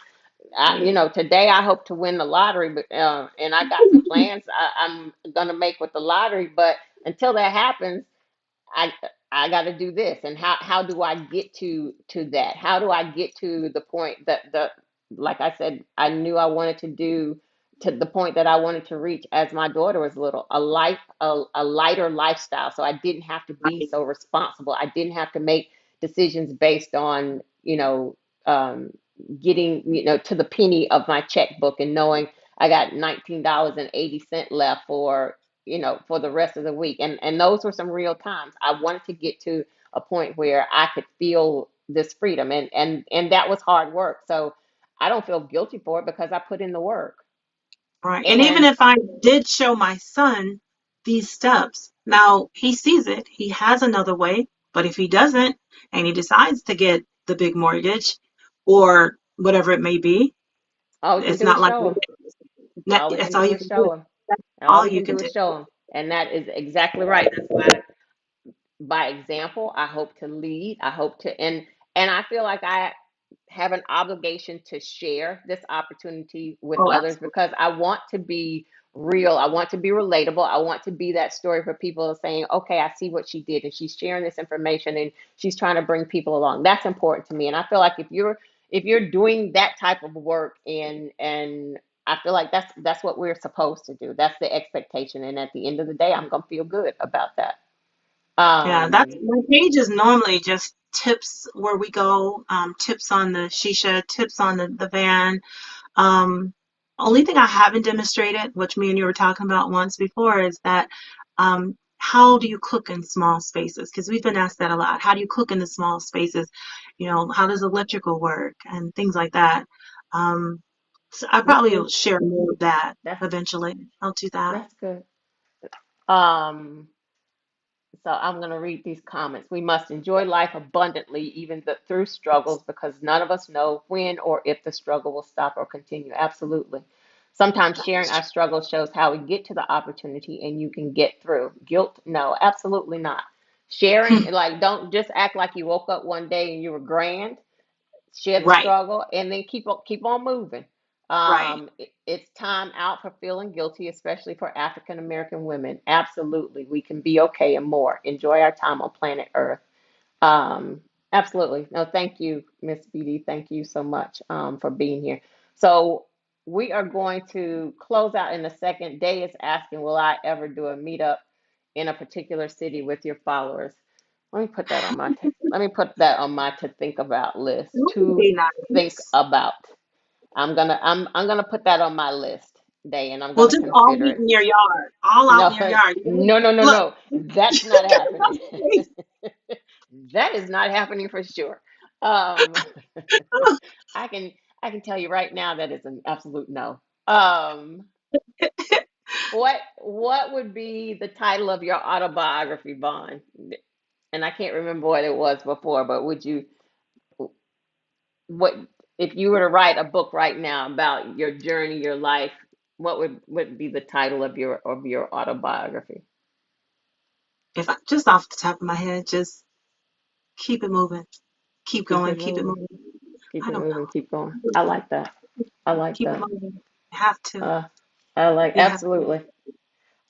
today I hope to win the lottery, but and I got some plans I'm gonna make with the lottery. But until that happens, I I got to do this, and how do I get to that? How do I get to the point that the like I said, I knew I wanted to do, to the point that I wanted to reach as my daughter was little, a lighter lifestyle, so I didn't have to be Right. so responsible. I didn't have to make decisions based on um, getting to the penny of my checkbook and knowing I got $19.80 left for the rest of the week. And those were some real times. I wanted to get to a point where I could feel this freedom, and that was hard work. So I don't feel guilty for it because I put in the work. Right. And even And if I did show my son these steps, now he sees it, he has another way, but if he doesn't and he decides to get the big mortgage or whatever it may be, all we can it's do is not like show them. All we that's can all do you is can do. show them. That's All all we you can can do do. is show them. And that is exactly right. That's why, by example, I hope to lead. I hope to, and I feel like I have an obligation to share this opportunity with Oh, others, absolutely. because I want to be real. I want to be relatable. I want to be that story for people saying, okay, I see what she did, and she's sharing this information, and she's trying to bring people along. That's important to me. And I feel like if you're doing that type of work, and I feel like that's what we're supposed to do. That's the expectation. And at the end of the day, I'm gonna feel good about that. Yeah, that's Um, my page is normally just tips where we go, tips on the shisha, tips on the van. Um, Only thing I haven't demonstrated, which me and you were talking about once before, is that how do you cook in small spaces? Because we've been asked that a lot. How do you cook in the small spaces? How does electrical work and things like that? Um, so I that's probably good. will share more of that That's eventually. I'll do that. that's good. Um, So I'm going to read these comments. We must enjoy life abundantly, even through struggles, because none of us know when or if the struggle will stop or continue. Absolutely. Sometimes sharing our struggles shows how we get to the opportunity and you can get through. Guilt? No, absolutely not. Sharing, like, don't just act like you woke up one day and you were grand. Share the Right, struggle, and then keep on moving. right. It's time out for feeling guilty, especially for African American women. Absolutely, we can be okay and more. Enjoy our time on planet Earth. Um, Absolutely. No, thank you, Miss BD. Thank you so much for being here. So we are going to close out in a second. Day is asking, will I ever do a meetup in a particular city with your followers? Let me put that on my to think about list. That would To be think nice. about. I'm gonna put that on my list, Day, and I'm Well, gonna just all consider meet it. in your yard, all out No, in your yard. no, no, no, Look, no. That's not happening. That is not happening for sure. Um, I can I can tell you right now that is an absolute no. What would be the title of your autobiography, Vaughn? And I can't remember what it was before, but what if you were to write a book right now about your journey, your life, what would be the title of your autobiography? if I just off the top of my head, just keep it moving, keep Keep going, it keep it moving. moving. Keep I it don't moving, know. keep going. I like that. I like Keep it that. moving. You have to. Uh, I like You have to. absolutely.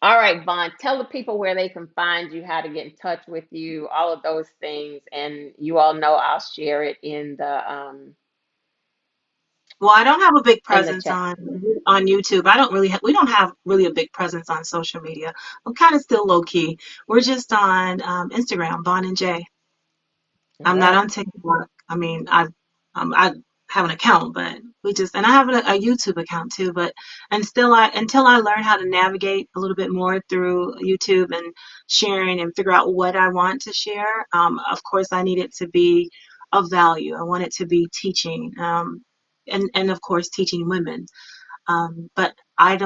All right, Vaughn, tell the people where they can find you, how to get in touch with you, all of those things, and you all know I'll share it Well, I don't have a big in the presence chat. on YouTube. I don't really we don't have really a big presence on social media. I'm kind of still low key. We're just on Instagram, Bon and Jay. All I'm not right. on TikTok. I mean, I have an account, but we just and I have a YouTube account too. But and still, I until I learn how to navigate a little bit more through YouTube and sharing and figure out what I want to share. Of course, I need it to be of value. I want it to be teaching, and of course, teaching women. But I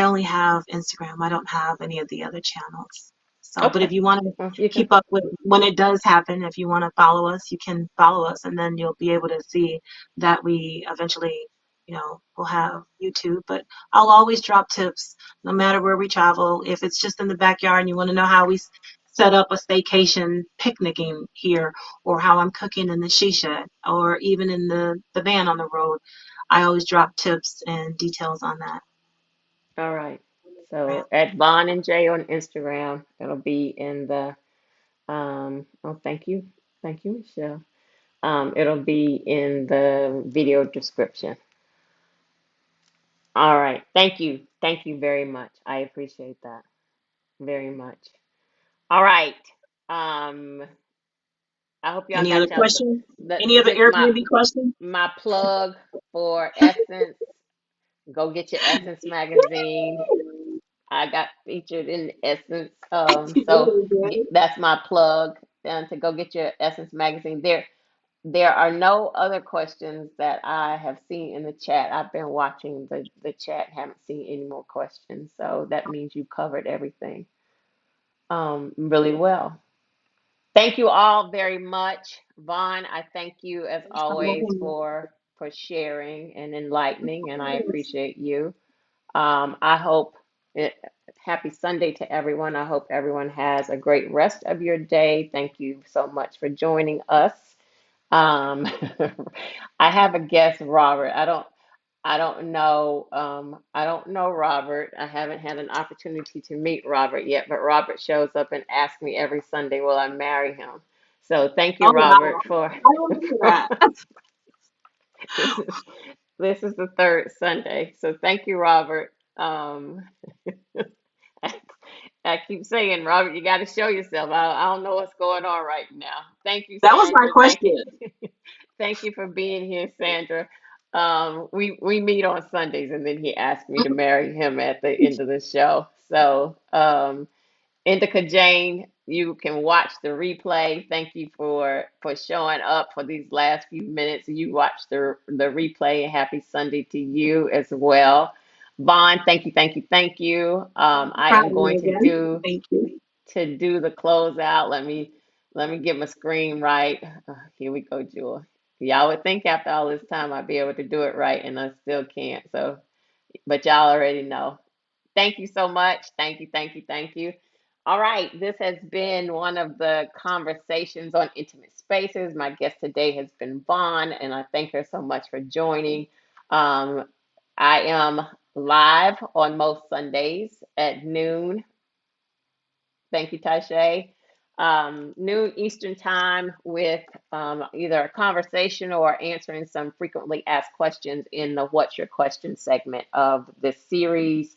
only have Instagram. I don't have any of the other channels. So, but if Okay. you want to Well, you can. keep up with when it does happen, if you want to follow us, you can follow us, and then you'll be able to see that we eventually, will have YouTube. But I'll always drop tips no matter where we travel. If it's just in the backyard and you want to know how we set up a staycation picnicking here, or how I'm cooking in the she shed, or even in the van on the road, I always drop tips and details on that. All right. So at Vaughn and Jay on Instagram, it'll be in the oh, thank you. Thank you, Michelle. It'll be in the video description. All right. Thank you. Thank you very much. I appreciate that very much. All right. Um, I hope y'all Any other got y'all questions? the Any other just Airbnb questions? my plug for Essence. Go get your Essence magazine. I got featured in Essence. You So really did. that's my plug. To go get your Essence magazine. There are no other questions that I have seen in the chat. I've been watching the chat, haven't seen any more questions. So that means you covered everything really well. Thank you all very much. Vaughn, I thank you as Thanks for always having me. for sharing and enlightening, and I Yes. appreciate you. I hope it, happy Sunday to everyone. I hope everyone has a great rest of your day. Thank you so much for joining us. Um, I have a guest, Robert. I don't know Robert. I haven't had an opportunity to meet Robert yet, but Robert shows up and asks me every Sunday, will I marry him? So thank you, Oh Robert, wow. for I remember that. this is this is the third Sunday. So thank you, Robert. I, I keep saying, Robert, you got to show yourself. I don't know what's going on right now. Thank you, That was my Sandra. Thank question. you. Thank you for being here, Sandra. We meet on Sundays, and then he asked me to marry him at the end of the show. So, Indica Jane, you can watch the replay. Thank you for showing up for these last few minutes. You watched the replay. Happy Sunday to you as well. Vaughn, thank you, thank you, thank you. Thank you I for am having going me to again. do Thank you. the closeout. Let me get my screen right. Here we go, Jewel. Y'all would think after all this time I'd be able to do it right, and I still can't. So, but y'all already know. Thank you so much. Thank you, thank you, thank you. All right, this has been one of the conversations on intimate spaces. My guest today has been Vaughn, and I thank her so much for joining. Um, I am live on most Sundays at noon. Thank you, Tashay. Noon Eastern Time with either a conversation or answering some frequently asked questions in the What's Your Question segment of this series.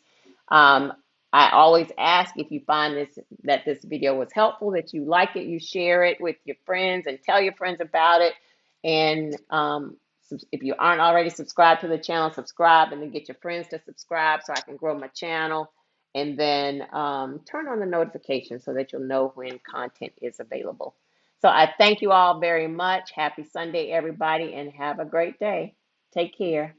Um, I always ask if you find this video was helpful, that you like it, you share it with your friends and tell your friends about it. And if you aren't already subscribed to the channel, subscribe and then get your friends to subscribe so I can grow my channel and then turn on the notifications so that you'll know when content is available. So I thank you all very much. Happy Sunday, everybody, and have a great day. Take care.